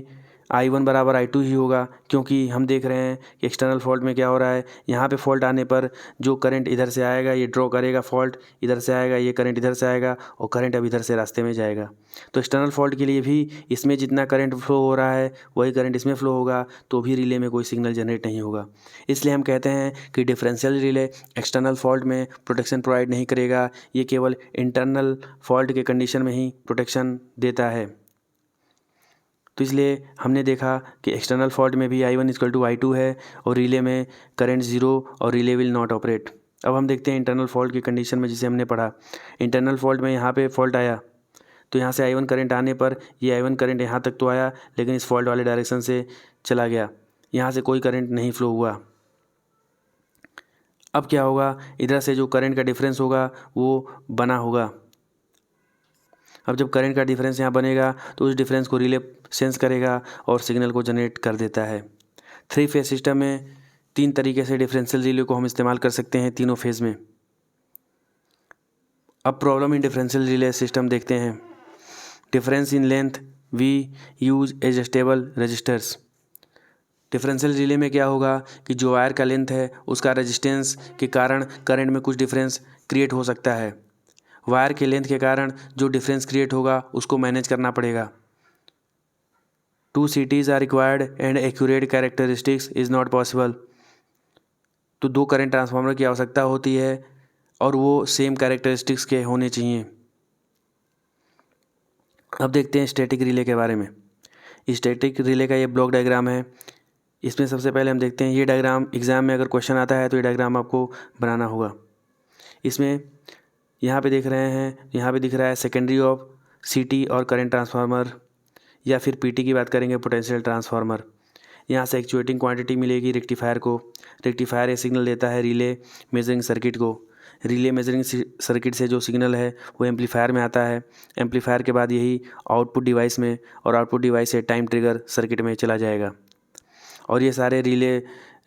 I1 बराबर I2 ही होगा, क्योंकि हम देख रहे हैं कि एक्सटर्नल फॉल्ट में क्या हो रहा है। यहाँ पे फॉल्ट आने पर जो करंट इधर से आएगा ये ड्रॉ करेगा, फॉल्ट इधर से आएगा, ये करंट इधर से आएगा और करंट अब इधर से रास्ते में जाएगा। तो एक्सटर्नल फॉल्ट के लिए भी इसमें जितना करंट फ्लो हो रहा है वही करंट इसमें फ्लो होगा, तो भी रिले में कोई सिग्नल जनरेट नहीं होगा। इसलिए हम कहते हैं कि डिफरेंशियल रिले एक्सटर्नल फॉल्ट में प्रोटेक्शन प्रोवाइड नहीं करेगा, ये केवल इंटरनल फॉल्ट के कंडीशन में ही प्रोटेक्शन देता है। तो इसलिए हमने देखा कि एक्सटर्नल फॉल्ट में भी I1 इक्वल टू I2 है और रिले में करंट 0 और रिले विल नॉट ऑपरेट। अब हम देखते हैं इंटरनल फॉल्ट की कंडीशन में, जिसे हमने पढ़ा। इंटरनल फॉल्ट में यहाँ पे फॉल्ट आया तो यहाँ से I1 करंट आने पर ये I1 करंट यहाँ तक तो आया, लेकिन इस फॉल्ट वाले डायरेक्शन से चला गया, यहाँ से कोई करंट नहीं फ्लो हुआ। अब क्या होगा, इधर से जो करंट का डिफरेंस होगा वो बना होगा। अब जब करंट का डिफरेंस यहाँ बनेगा तो उस डिफरेंस को रिले सेंस करेगा और सिग्नल को जनरेट कर देता है। 3 फेज सिस्टम में 3 तरीके से डिफरेंशियल रिले को हम इस्तेमाल कर सकते हैं तीनों फेज में। अब problem in differential relay system देखते हैं। Difference in length we use adjustable registers. Differential relay में क्या होगा कि जो वायर का लेंथ है उसका रेजिस्टेंस के कारण करंट में कुछ डिफरेंस क्रिएट हो सकता है। वायर के लेंथ के कारण जो डिफरेंस क्रिएट होगा उसको मैनेज करना पड़ेगा। 2 CTs are required and accurate characteristics is not possible. तो 2 करंट ट्रांसफार्मर की आवश्यकता होती है और वो सेम कैरेक्टरिस्टिक्स के होने चाहिए। अब देखते हैं स्टैटिक रिले के बारे में। स्टैटिक रिले का ये ब्लॉक डायग्राम है। इसमें सबसे पहले हम देखते हैं ये डायग्राम, एग्ज़ाम में अगर क्वेश्चन आता है तो ये डायग्राम आपको बनाना होगा। इसमें यहाँ पे देख रहे हैं, यहाँ पे दिख रहा है सेकेंडरी ऑफ CT और करंट ट्रांसफार्मर, या फिर PT की बात करेंगे पोटेंशियल ट्रांसफार्मर। यहाँ से एक्चुएटिंग क्वांटिटी मिलेगी रेक्टिफायर को। रेक्टिफायर ये सिग्नल देता है रिले मेजरिंग सर्किट को। रिले मेजरिंग सर्किट से जो सिग्नल है वो एम्पलीफायर में आता है। एम्पलीफायर के बाद यही आउटपुट डिवाइस में, और आउटपुट डिवाइस से टाइम ट्रिगर सर्किट में चला जाएगा। और ये सारे रिले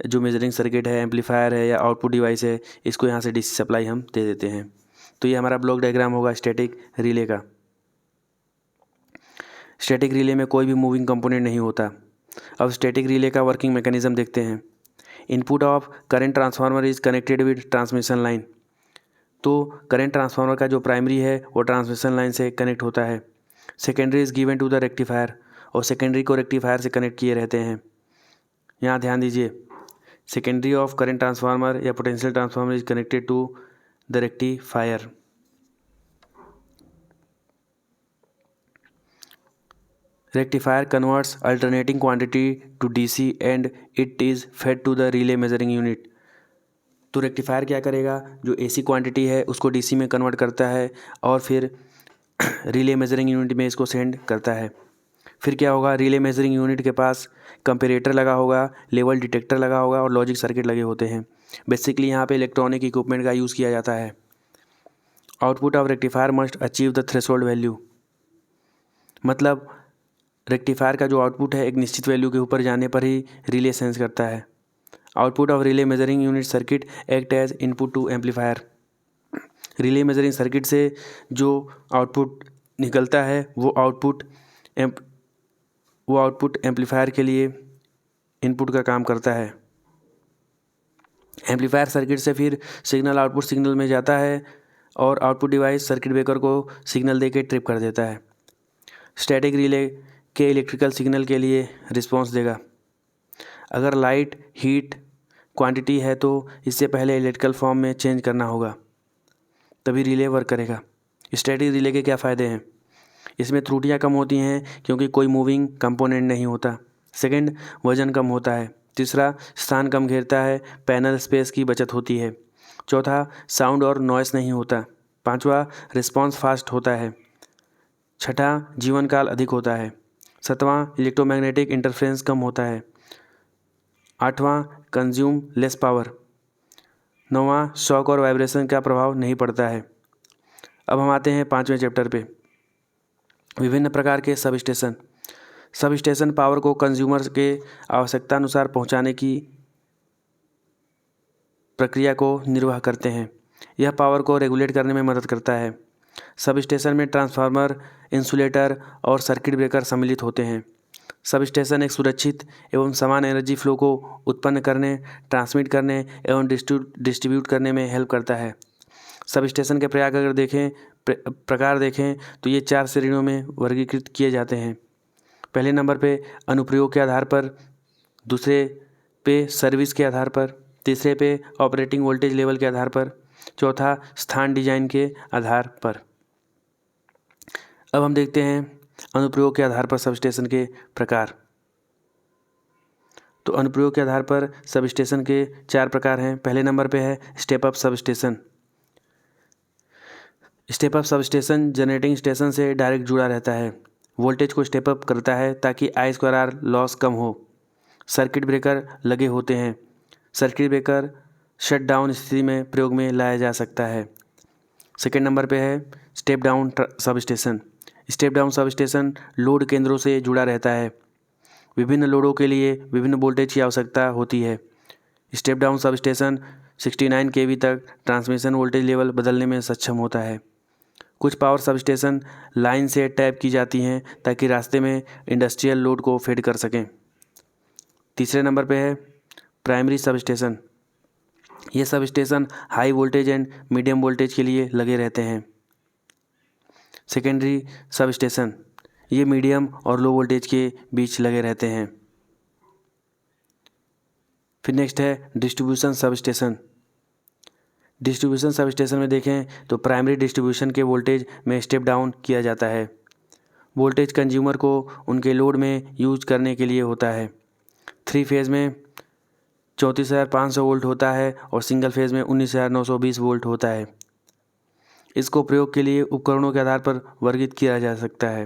जो मेजरिंग सर्किट है, एम्पलीफायर है या आउटपुट डिवाइस है, इसको यहाँ से DC सप्लाई हम दे देते हैं। तो ये हमारा ब्लॉक डायग्राम होगा स्टैटिक रिले का। स्टैटिक रिले में कोई भी मूविंग कंपोनेंट नहीं होता। अब स्टैटिक रिले का वर्किंग मैकेनिज्म देखते हैं। Input of current transformer is connected with transmission line. तो करंट ट्रांसफार्मर का जो प्राइमरी है वो ट्रांसमिशन लाइन से कनेक्ट होता है। Secondary is given to the rectifier, और सेकेंडरी को रेक्टिफायर से कनेक्ट किए रहते हैं। यहाँ ध्यान दीजिए, सेकेंडरी ऑफ करंट ट्रांसफार्मर या potential transformer is connected to the rectifier. Rectifier converts alternating quantity to DC and it is fed to the relay measuring unit. तो रेक्टिफायर क्या करेगा, जो AC क्वांटिटी है उसको DC में कन्वर्ट करता है और फिर रिले मेजरिंग यूनिट में इसको सेंड करता है। फिर क्या होगा, रिले मेजरिंग यूनिट के पास कंपेरेटर लगा होगा, लेवल डिटेक्टर लगा होगा और लॉजिक सर्किट लगे होते हैं। बेसिकली यहाँ पे इलेक्ट्रॉनिक इक्विपमेंट का यूज़ किया जाता है। Output of rectifier must achieve the threshold value. मतलब रेक्टिफायर का जो आउटपुट है एक निश्चित वैल्यू के ऊपर जाने पर ही रिले सेंस करता है। Output of relay measuring unit circuit act as input to amplifier. Relay measuring circuit से जो आउटपुट निकलता है वो आउटपुट एम्पलीफायर के लिए इनपुट का काम करता है। एम्पलीफायर सर्किट से फिर सिग्नल आउटपुट सिग्नल में जाता है और आउटपुट डिवाइस सर्किट ब्रेकर को सिग्नल देके ट्रिप कर देता है। स्टैटिक रिले के इलेक्ट्रिकल सिग्नल के लिए रिस्पॉन्स देगा। अगर लाइट हीट क्वांटिटी है तो इससे पहले इलेक्ट्रिकल फॉर्म में चेंज करना होगा, तभी रिले वर्क करेगा। स्टैटिक रिले के क्या फ़ायदे हैं, इसमें त्रुटियां कम होती हैं क्योंकि कोई मूविंग कंपोनेंट नहीं होता। सेकंड, वज़न कम होता है। तीसरा, स्थान कम घेरता है, पैनल स्पेस की बचत होती है। चौथा, साउंड और नॉइस नहीं होता। पांचवा, रिस्पॉन्स फास्ट होता है। छठा, जीवन काल अधिक होता है। सातवां, इलेक्ट्रोमैग्नेटिक इंटरफेरेंस कम होता है। आठवां, कंज्यूम लेस पावर। नौवां, शॉक और वाइब्रेशन का प्रभाव नहीं पड़ता है। अब हम आते हैं 5वें चैप्टर पे। विभिन्न प्रकार के sub station. Sub station power को कंज्यूमर के आवश्यकता अनुसार पहुंचाने की प्रक्रिया को निर्वाह करते हैं। यह पावर को रेगुलेट करने में मदद करता है। सब स्टेशन में ट्रांसफार्मर, इंसुलेटर और सर्किट ब्रेकर सम्मिलित होते हैं। सब स्टेशन एक सुरक्षित एवं समान एनर्जी फ्लो को उत्पन्न करने, ट्रांसमिट करने एवं डिस्ट्रीब्यूट करने में हेल्प करता है। सब स्टेशन के प्रकार देखें तो ये 4 श्रेणियों में वर्गीकृत किए जाते हैं। पहले नंबर पे अनुप्रयोग के आधार पर, दूसरे पे सर्विस के आधार पर, तीसरे पे ऑपरेटिंग वोल्टेज लेवल के आधार पर, चौथा स्थान डिजाइन के आधार पर। अब हम देखते हैं अनुप्रयोग के आधार पर सबस्टेशन के प्रकार। तो अनुप्रयोग के आधार पर सबस्टेशन के 4 प्रकार हैं। पहले नंबर पे है step up substation. Step up substation generating station से डायरेक्ट जुड़ा रहता है, वोल्टेज को स्टेप अप करता है ताकि I2R लॉस कम हो। सर्किट ब्रेकर लगे होते हैं। सर्किट ब्रेकर शट डाउन स्थिति में प्रयोग में लाया जा सकता है। सेकेंड नंबर पे है step down substation. Step down substation load केंद्रों से जुड़ा रहता है। विभिन्न लोडों के लिए विभिन्न वोल्टेज की आवश्यकता होती है। स्टेप डाउन सबस्टेशन 69 kV तक ट्रांसमिशन वोल्टेज लेवल बदलने में सक्षम होता है। कुछ पावर सबस्टेशन लाइन से टैप की जाती हैं ताकि रास्ते में इंडस्ट्रियल लोड को फेड कर सकें। तीसरे नंबर पे है प्राइमरी सबस्टेशन। ये substation high voltage and medium voltage के लिए लगे रहते हैं। सेकेंडरी सबस्टेशन, ये मीडियम और लो वोल्टेज के बीच लगे रहते हैं। फिर नेक्स्ट है डिस्ट्रीब्यूशन सबस्टेशन। डिस्ट्रीब्यूशन सबस्टेशन में देखें तो प्राइमरी डिस्ट्रीब्यूशन के वोल्टेज में स्टेप डाउन किया जाता है। वोल्टेज कंज्यूमर को उनके लोड में यूज करने के लिए होता है। 3 फेज़ में 34,500 वोल्ट होता है और सिंगल फेज़ में 19,920 वोल्ट होता है। इसको प्रयोग के लिए उपकरणों के आधार पर वर्गीकृत किया जा सकता है।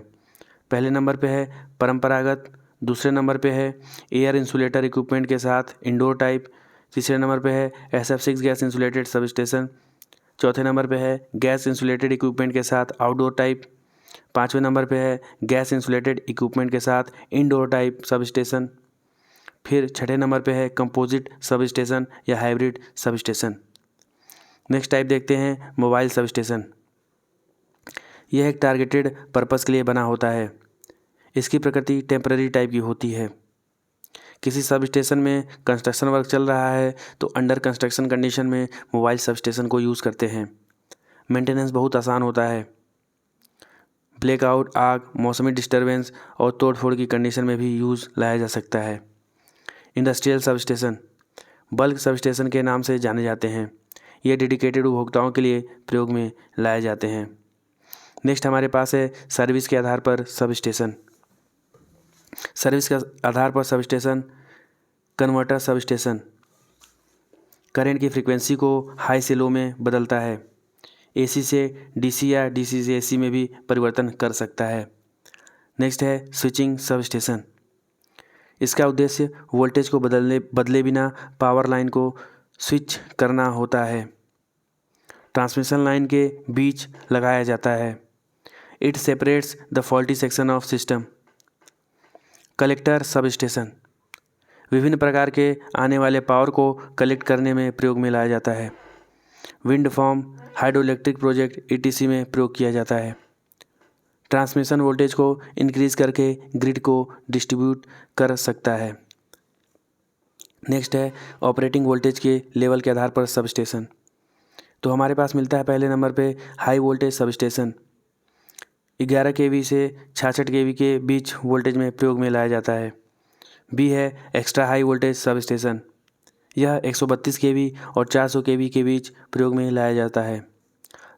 पहले नंबर पे है परंपरागत, दूसरे नंबर पे है एयर इंसुलेटर इक्विपमेंट के साथ इंडोर टाइप, तीसरे नंबर पे है SF6 गैस इंसुलेटेड सबस्टेशन, चौथे नंबर पे है गैस इंसुलेटेड इक्विपमेंट के साथ आउटडोर टाइप, पाँचवें नंबर पे है गैस इंसुलेटेड इक्विपमेंट के साथ इंडोर टाइप सबस्टेशन, फिर छठे नंबर पे है कंपोजिट सबस्टेशन या हाइब्रिड सबस्टेशन। नेक्स्ट टाइप देखते हैं मोबाइल सबस्टेशन। यह एक टारगेटेड पर्पस के लिए बना होता है। इसकी प्रकृति टेम्पररी टाइप की होती है। किसी सबस्टेशन में कंस्ट्रक्शन वर्क चल रहा है तो अंडर कंस्ट्रक्शन कंडीशन में मोबाइल सबस्टेशन को यूज़ करते हैं। मेंटेनेंस बहुत आसान होता है। ब्लैकआउट, आग, मौसमी डिस्टर्बेंस और तोड़फोड़ की कंडीशन में भी यूज़ लाया जा सकता है। इंडस्ट्रियल सबस्टेशन बल्क सबस्टेशन के नाम से जाने जाते हैं। ये डेडिकेटेड उपभोक्ताओं के लिए प्रयोग में लाए जाते हैं। नेक्स्ट हमारे पास है सर्विस के आधार पर सबस्टेशन। सर्विस के आधार पर सबस्टेशन कन्वर्टर सबस्टेशन करंट की फ्रीक्वेंसी को हाई से लो में बदलता है। AC से DC या DC से AC में भी परिवर्तन कर सकता है। नेक्स्ट है स्विचिंग सबस्टेशन। इसका उद्देश्य वोल्टेज को बदले बिना पावर लाइन को स्विच करना होता है। ट्रांसमिशन लाइन के बीच लगाया जाता है। It separates the faulty section of system. Collector substation विभिन्न प्रकार के आने वाले पावर को कलेक्ट करने में प्रयोग में लाया जाता है। Wind farm, hydro electric project ETC में प्रयोग किया जाता है। ट्रांसमिशन वोल्टेज को इंक्रीज करके ग्रिड को डिस्ट्रीब्यूट कर सकता है। नेक्स्ट है ऑपरेटिंग वोल्टेज के लेवल के आधार पर सबस्टेशन। तो हमारे पास मिलता है पहले नंबर पे हाई वोल्टेज सबस्टेशन। 11 kV से 66 kV के बीच वोल्टेज में प्रयोग में लाया जाता है। B है एक्स्ट्रा हाई वोल्टेज सबस्टेशन। यह 132 kV और 400 kV के बीच प्रयोग में लाया जाता है।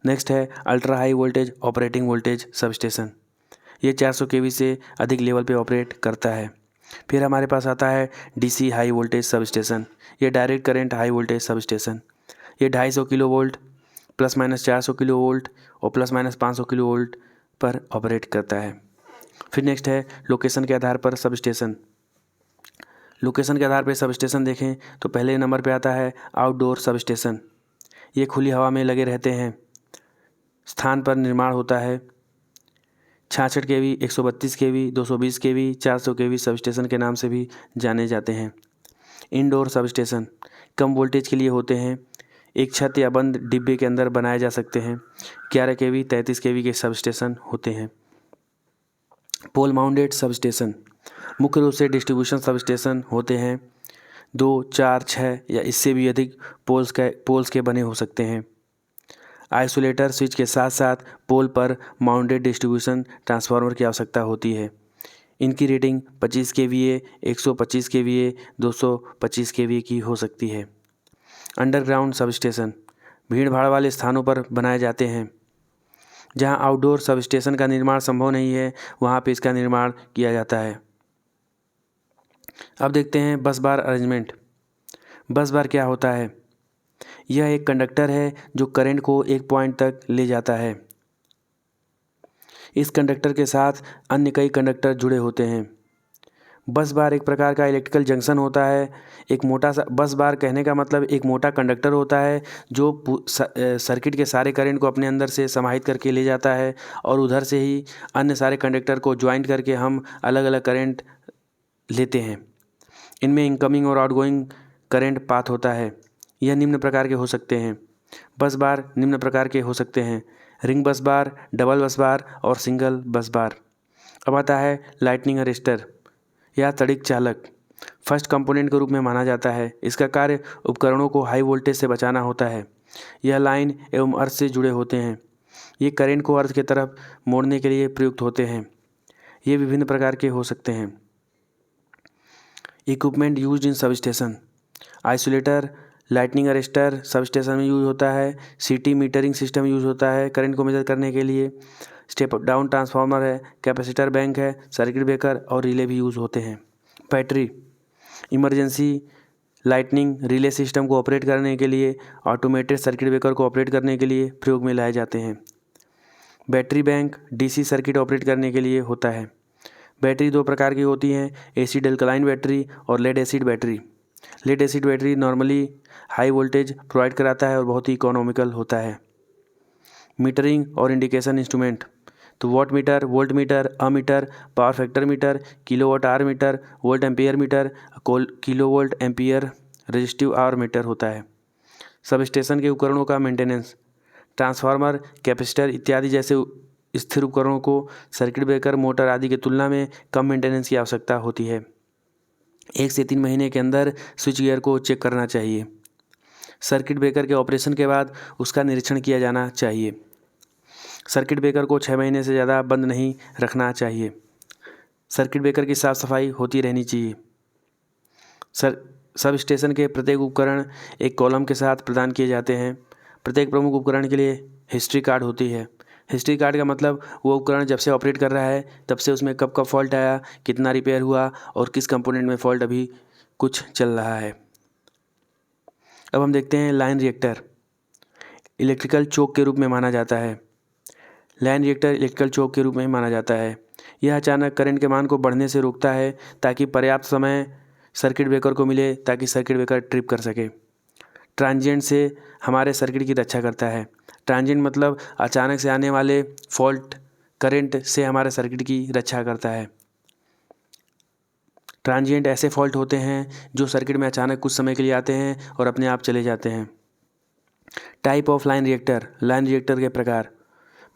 नेक्स्ट है ultra high voltage operating voltage substation. ये 400 kV से अधिक लेवल पे ऑपरेट करता है। फिर हमारे पास आता है DC हाई वोल्टेज सबस्टेशन। ये direct current high voltage substation. ये 250 kV प्लस माइनस 400 kV और प्लस माइनस 500 kV पर ऑपरेट करता है। फिर नेक्स्ट है लोकेशन के आधार पर सबस्टेशन। लोकेशन के आधार पर सबस्टेशन देखें तो पहले नंबर पे आता है आउटडोर सबस्टेशन। ये खुली हवा में लगे रहते हैं। स्थान पर निर्माण होता है। 66 kV, 132 kV, 220 kV, 400 kV substation के नाम से भी जाने जाते हैं। इंडोर सबस्टेशन कम वोल्टेज के लिए होते हैं। एक छत या बंद डिब्बे के अंदर बनाए जा सकते हैं। 11 kV, 33 kV के सबस्टेशन होते हैं। पोल माउंटेड सबस्टेशन मुख्य रूप से डिस्ट्रीब्यूशन सबस्टेशन होते हैं 2, 4, 6 या इससे भी अधिक पोल्स के बने हो सकते हैं। आइसोलेटर स्विच के साथ साथ पोल पर माउंटेड डिस्ट्रीब्यूशन ट्रांसफार्मर की आवश्यकता होती है। इनकी रेटिंग 25 kVA, 125 kVA, 225 kVA की हो सकती है। अंडरग्राउंड सबस्टेशन भीड़ भाड़ वाले स्थानों पर बनाए जाते हैं। जहां आउटडोर सबस्टेशन का निर्माण संभव नहीं है, वहां पे इसका निर्माण किया जाता है। अब देखते हैं बस बार अरेंजमेंट। बस बार क्या होता है? यह एक कंडक्टर है जो करंट को एक पॉइंट तक ले जाता है। इस कंडक्टर के साथ अन्य कई कंडक्टर जुड़े होते हैं। बस बार एक प्रकार का इलेक्ट्रिकल जंक्शन होता है। एक मोटा सा बस बार कहने का मतलब एक मोटा कंडक्टर होता है जो सर्किट के सारे करंट को अपने अंदर से समाहित करके ले जाता है और उधर से ही अन्य सारे कंडक्टर को ज्वाइंट करके हम अलग अलग करंट लेते हैं। इनमें इनकमिंग और आउटगोइंग करंट पाथ होता है। यह निम्न प्रकार के हो सकते हैं। बस बार निम्न प्रकार के हो सकते हैं: रिंग बस बार, डबल बस बार और सिंगल बस बार। अब आता है लाइटनिंग अरेस्टर या तड़िक चालक। फर्स्ट कंपोनेंट के रूप में माना जाता है। इसका कार्य उपकरणों को हाई वोल्टेज से बचाना होता है। यह लाइन एवं अर्थ से जुड़े होते हैं। ये करंट को अर्थ की तरफ मोड़ने के लिए प्रयुक्त होते हैं। ये विभिन्न प्रकार के हो सकते हैं। Equipment used in substation: isolator, lightning arrester substation में यूज होता है। सीटी मीटरिंग सिस्टम यूज होता है करंट को मेजर करने के लिए। स्टेप डाउन ट्रांसफार्मर है, कैपेसिटर बैंक है, सर्किट ब्रेकर और रिले भी यूज़ होते हैं। Battery emergency lightning relay system को ऑपरेट करने के लिए, ऑटोमेटेड सर्किट ब्रेकर को ऑपरेट करने के लिए प्रयोग में लाए जाते हैं। Battery bank DC circuit operate करने के लिए होता है। बैटरी 2 प्रकार की होती हैं: एसिड अल्कलाइन बैटरी और lead acid battery. Lead acid battery normally high voltage provide कराता है और बहुत ही इकोनॉमिकल होता है। मीटरिंग और इंडिकेशन इंस्ट्रूमेंट तो watt meter, volt meter, ammeter, power factor meter, kilowatt hour meter, volt ampere meter, kilovolt ampere resistive hour meter होता है। सब स्टेशन के उपकरणों का मेंटेनेंस: ट्रांसफार्मर, कैपेसिटर इत्यादि जैसे स्थिर उपकरणों को सर्किट ब्रेकर, मोटर आदि की तुलना में कम मेंटेनेंस की आवश्यकता होती है। 1 से 3 महीने के अंदर स्विच गियर को चेक करना चाहिए। सर्किट ब्रेकर के ऑपरेशन के बाद उसका निरीक्षण किया जाना चाहिए। सर्किट ब्रेकर को 6 महीने से ज़्यादा बंद नहीं रखना चाहिए। सर्किट ब्रेकर की साफ़ सफाई होती रहनी चाहिए। सब स्टेशन के प्रत्येक उपकरण एक कॉलम के साथ प्रदान किए जाते हैं। प्रत्येक प्रमुख उपकरण के लिए हिस्ट्री कार्ड होती है। हिस्ट्री कार्ड का मतलब वो उपकरण जब से ऑपरेट कर रहा है तब से उसमें कब कब फॉल्ट आया, कितना रिपेयर हुआ और किस कंपोनेंट में फॉल्ट अभी कुछ चल रहा है। अब हम देखते हैं लाइन रिएक्टर। इलेक्ट्रिकल चोक के रूप में माना जाता है। लाइन रिएक्टर इलेक्ट्रिकल चोक के रूप में माना जाता है। यह अचानक करंट के मान को बढ़ने से रोकता है ताकि पर्याप्त समय सर्किट ब्रेकर को मिले ताकि सर्किट ब्रेकर ट्रिप कर सके। ट्रांजिएंट से हमारे सर्किट की रक्षा करता है। ट्रांजिएंट मतलब अचानक से आने वाले फॉल्ट करंट से हमारे सर्किट की रक्षा करता है। ट्रांजिएंट ऐसे फॉल्ट होते हैं जो सर्किट में अचानक कुछ समय के लिए आते हैं और अपने आप चले जाते हैं। Type of line reactor. Line reactor के प्रकार: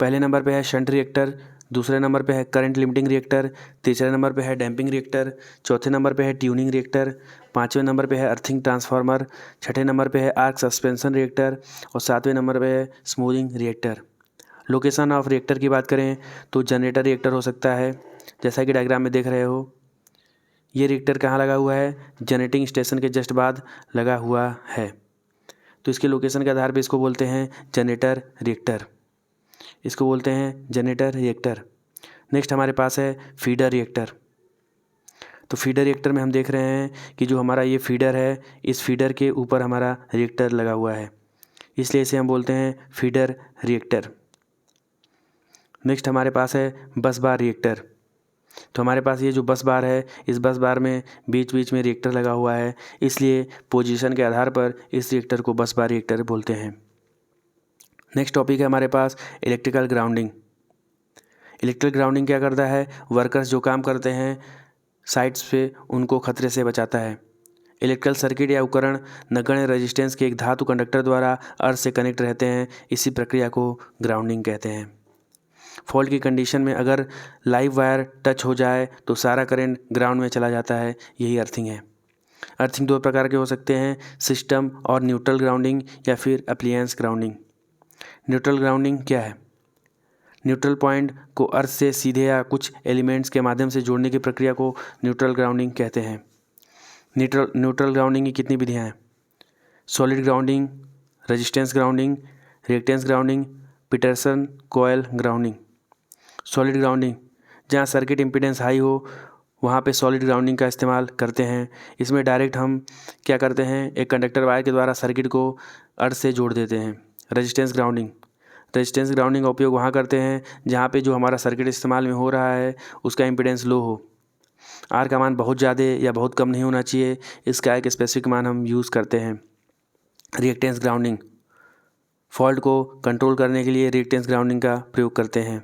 पहले नंबर पे है शंट रिएक्टर, दूसरे नंबर पे है करंट लिमिटिंग रिएक्टर, तीसरे नंबर पे है डैम्पिंग रिएक्टर, चौथे नंबर पे है ट्यूनिंग रिएक्टर, पाँचवें नंबर पे है अर्थिंग ट्रांसफार्मर, छठे नंबर पे है आर्क सस्पेंशन रिएक्टर और सातवें नंबर पे है smoothing reactor. Location of reactor की बात करें तो जनरेटर रिएक्टर हो सकता है, जैसा कि डायग्राम में देख रहे हो। ये रिएक्टर कहाँ लगा हुआ है? जनरेटिंग स्टेशन के जस्ट बाद लगा हुआ है, तो इसके लोकेशन के आधार पर इसको बोलते हैं जनरेटर रिएक्टर। इसको बोलते हैं जनरेटर रिएक्टर। नेक्स्ट हमारे पास है फीडर रिएक्टर। तो फीडर रिएक्टर में हम देख रहे हैं कि जो हमारा ये फीडर है, इस फीडर के ऊपर हमारा रिएक्टर लगा हुआ है, इसलिए इसे हम बोलते हैं फीडर रिएक्टर। नेक्स्ट हमारे पास है बस बार रिएक्टर। तो हमारे पास ये जो बस बार है, इस बस बार में बीच बीच में रिएक्टर लगा हुआ है, इसलिए पोजीशन के आधार पर इस रिएक्टर को बस बार रिएक्टर बोलते हैं। नेक्स्ट टॉपिक है हमारे पास इलेक्ट्रिकल ग्राउंडिंग। इलेक्ट्रिकल ग्राउंडिंग क्या करता है? वर्कर्स जो काम करते हैं साइट्स पे, उनको खतरे से बचाता है। इलेक्ट्रिकल सर्किट या उपकरण नगण्य रेजिस्टेंस के एक धातु कंडक्टर द्वारा अर्थ से कनेक्ट रहते हैं, इसी प्रक्रिया को ग्राउंडिंग कहते हैं। फॉल्ट की कंडीशन में अगर लाइव वायर टच हो जाए तो सारा करंट ग्राउंड में चला जाता है, यही अर्थिंग है। अर्थिंग दो प्रकार के हो सकते हैं, सिस्टम और न्यूट्रल ग्राउंडिंग या फिर अप्लायंस ग्राउंडिंग। न्यूट्रल ग्राउंडिंग क्या है? न्यूट्रल पॉइंट को अर्थ से सीधे या कुछ एलिमेंट्स के माध्यम से जोड़ने की प्रक्रिया को न्यूट्रल ग्राउंडिंग कहते हैं। न्यूट्रल ग्राउंडिंग की कितनी विधियाँ हैं? Solid grounding, resistance grounding, reactance grounding, Peterson coil grounding. Solid grounding, जहाँ सर्किट इम्पीडेंस हाई हो वहाँ पे सॉलिड ग्राउंडिंग का इस्तेमाल करते हैं। इसमें डायरेक्ट हम क्या करते हैं, एक कंडक्टर वायर के द्वारा सर्किट को अर्थ से जोड़ देते हैं। रेजिस्टेंस ग्राउंडिंग का उपयोग वहाँ करते हैं जहाँ पे जो हमारा सर्किट इस्तेमाल में हो रहा है उसका इम्पीडेंस लो हो, आर का मान बहुत ज़्यादा या बहुत कम नहीं होना चाहिए, इसका एक स्पेसिफिक मान हम यूज़ करते हैं। रिएक्टेंस ग्राउंडिंग, फॉल्ट को कंट्रोल करने के लिए रिएक्टेंस ग्राउंडिंग का प्रयोग करते हैं।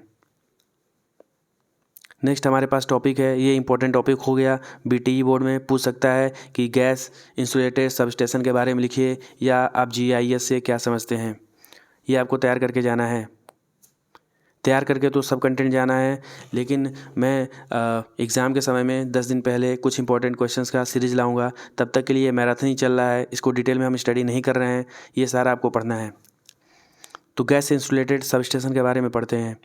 नेक्स्ट हमारे पास टॉपिक है, ये इंपॉर्टेंट टॉपिक हो गया, बीटीई बोर्ड में पूछ सकता है कि गैस इंसुलेटेड सबस्टेशन के बारे में लिखिए, या आप जीआईएस से क्या समझते हैं, ये आपको तैयार करके जाना है। तैयार करके तो सब कंटेंट जाना है, लेकिन मैं एग्ज़ाम के समय में 10 दिन पहले कुछ इंपॉर्टेंट क्वेश्चंस का सीरीज़ लाऊंगा। तब तक के लिए मैराथन ही चल रहा है, इसको डिटेल में हम स्टडी नहीं कर रहे हैं, ये सारा आपको पढ़ना है। तो गैस इंसुलेटेड सबस्टेशन के बारे में पढ़ते हैं।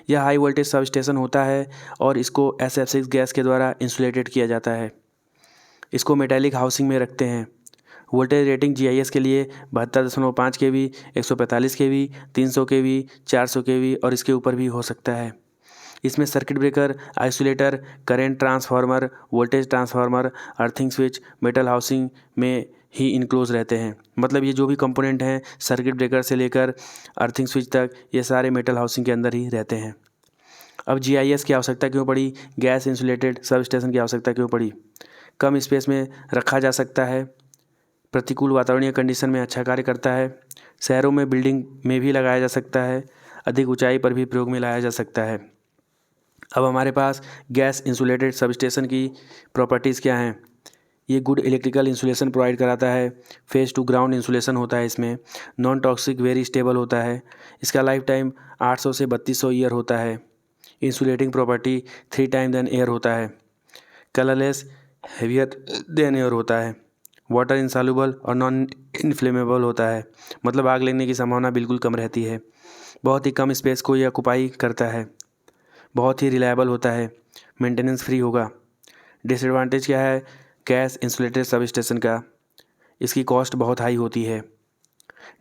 यह हाई वोल्टेज सबस्टेशन होता है और इसको SF6 गैस के द्वारा इंसुलेटेड किया जाता है। इसको मेटालिक हाउसिंग में रखते हैं। वोल्टेज रेटिंग GIS के लिए 72.5 kV, 145 kV, 300 kV, 400 kV और इसके ऊपर भी हो सकता है। इसमें circuit breaker, isolator, current transformer, voltage transformer, earthing switch, metal housing में ही इनक्लोज रहते हैं। मतलब ये जो भी कंपोनेंट हैं सर्किट ब्रेकर से लेकर अर्थिंग स्विच तक, ये सारे मेटल हाउसिंग के अंदर ही रहते हैं। अब GIS की आवश्यकता क्यों पड़ी, गैस इंसुलेटेड सब स्टेशन की आवश्यकता क्यों पड़ी? कम स्पेस में रखा जा सकता है, प्रतिकूल वातावरणीय कंडीशन में अच्छा कार्य करता है, शहरों में बिल्डिंग में भी लगाया जा सकता है, अधिक ऊंचाई पर भी प्रयोग में लाया जा सकता है। अब हमारे पास गैस इंसुलेटेड सबस्टेशन की प्रॉपर्टीज़ क्या हैं? ये गुड इलेक्ट्रिकल इंसुलेशन प्रोवाइड कराता है, फेस टू ग्राउंड इंसुलेशन होता है, इसमें नॉन टॉक्सिक वेरी स्टेबल होता है, इसका लाइफ टाइम 800 से 3200 ईयर होता है, insulating property 3 time then air होता है, कलरलेस हेवियर देन एयर होता है, वाटर इंसॉल्युबल और नॉन इन्फ्लेमेबल होता है, मतलब आग लगने की संभावना बिल्कुल कम रहती है, बहुत ही कम स्पेस को यह ऑक्युपाई करता है, बहुत ही रिलायबल होता है, मेंटेनेंस फ्री होगा। डिसएडवांटेज क्या है गैस इंसुलेटेड सब स्टेशन का? इसकी कॉस्ट बहुत हाई होती है।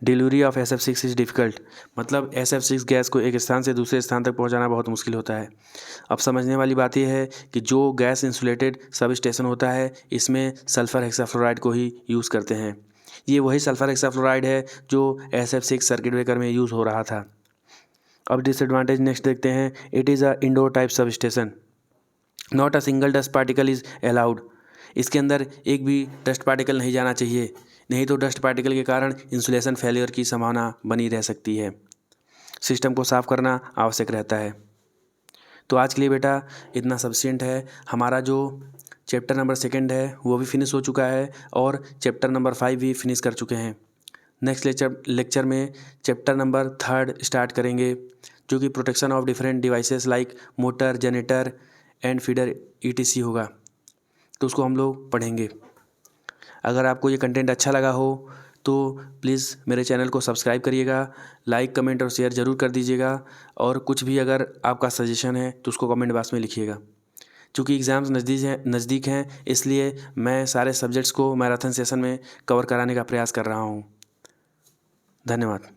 Delivery of SF6 is difficult, मतलब SF6 गैस को एक स्थान से दूसरे स्थान तक पहुंचाना बहुत मुश्किल होता है। अब समझने वाली बात यह है कि जो गैस इंसुलेटेड सब स्टेशन होता है इसमें सल्फ़र हेक्साफ्लोराइड को ही यूज़ करते हैं। ये वही सल्फ़र हेक्साफ्लोराइड है जो SF6 सर्किट ब्रेकर में यूज़ हो रहा था। अब डिसएडवांटेज नेक्स्ट देखते हैं। It is a indoor type sub station, not a single dust particle is allowed. इसके अंदर एक भी डस्ट पार्टिकल नहीं जाना चाहिए, नहीं तो डस्ट पार्टिकल के कारण इंसुलेशन फेलियर की संभावना बनी रह सकती है। सिस्टम को साफ़ करना आवश्यक रहता है। तो आज के लिए बेटा इतना सफिशिएंट है। हमारा जो चैप्टर नंबर 2 है वो भी फिनिश हो चुका है और चैप्टर नंबर 5 भी फिनिश कर चुके हैं। नेक्स्ट लेक्चर में चैप्टर नंबर 3 स्टार्ट करेंगे, जो कि protection of different devices like motor, generator and feeder ETC होगा, तो उसको हम लोग पढ़ेंगे। अगर आपको ये कंटेंट अच्छा लगा हो तो प्लीज़ मेरे चैनल को सब्सक्राइब करिएगा, लाइक, कमेंट और शेयर ज़रूर कर दीजिएगा, और कुछ भी अगर आपका सजेशन है तो उसको कमेंट बॉक्स में लिखिएगा। चूँकि एग्ज़ाम्स नज़दीक हैं इसलिए मैं सारे सब्जेक्ट्स को मैराथन सेशन में कवर कराने का प्रयास कर रहा हूँ। धन्यवाद।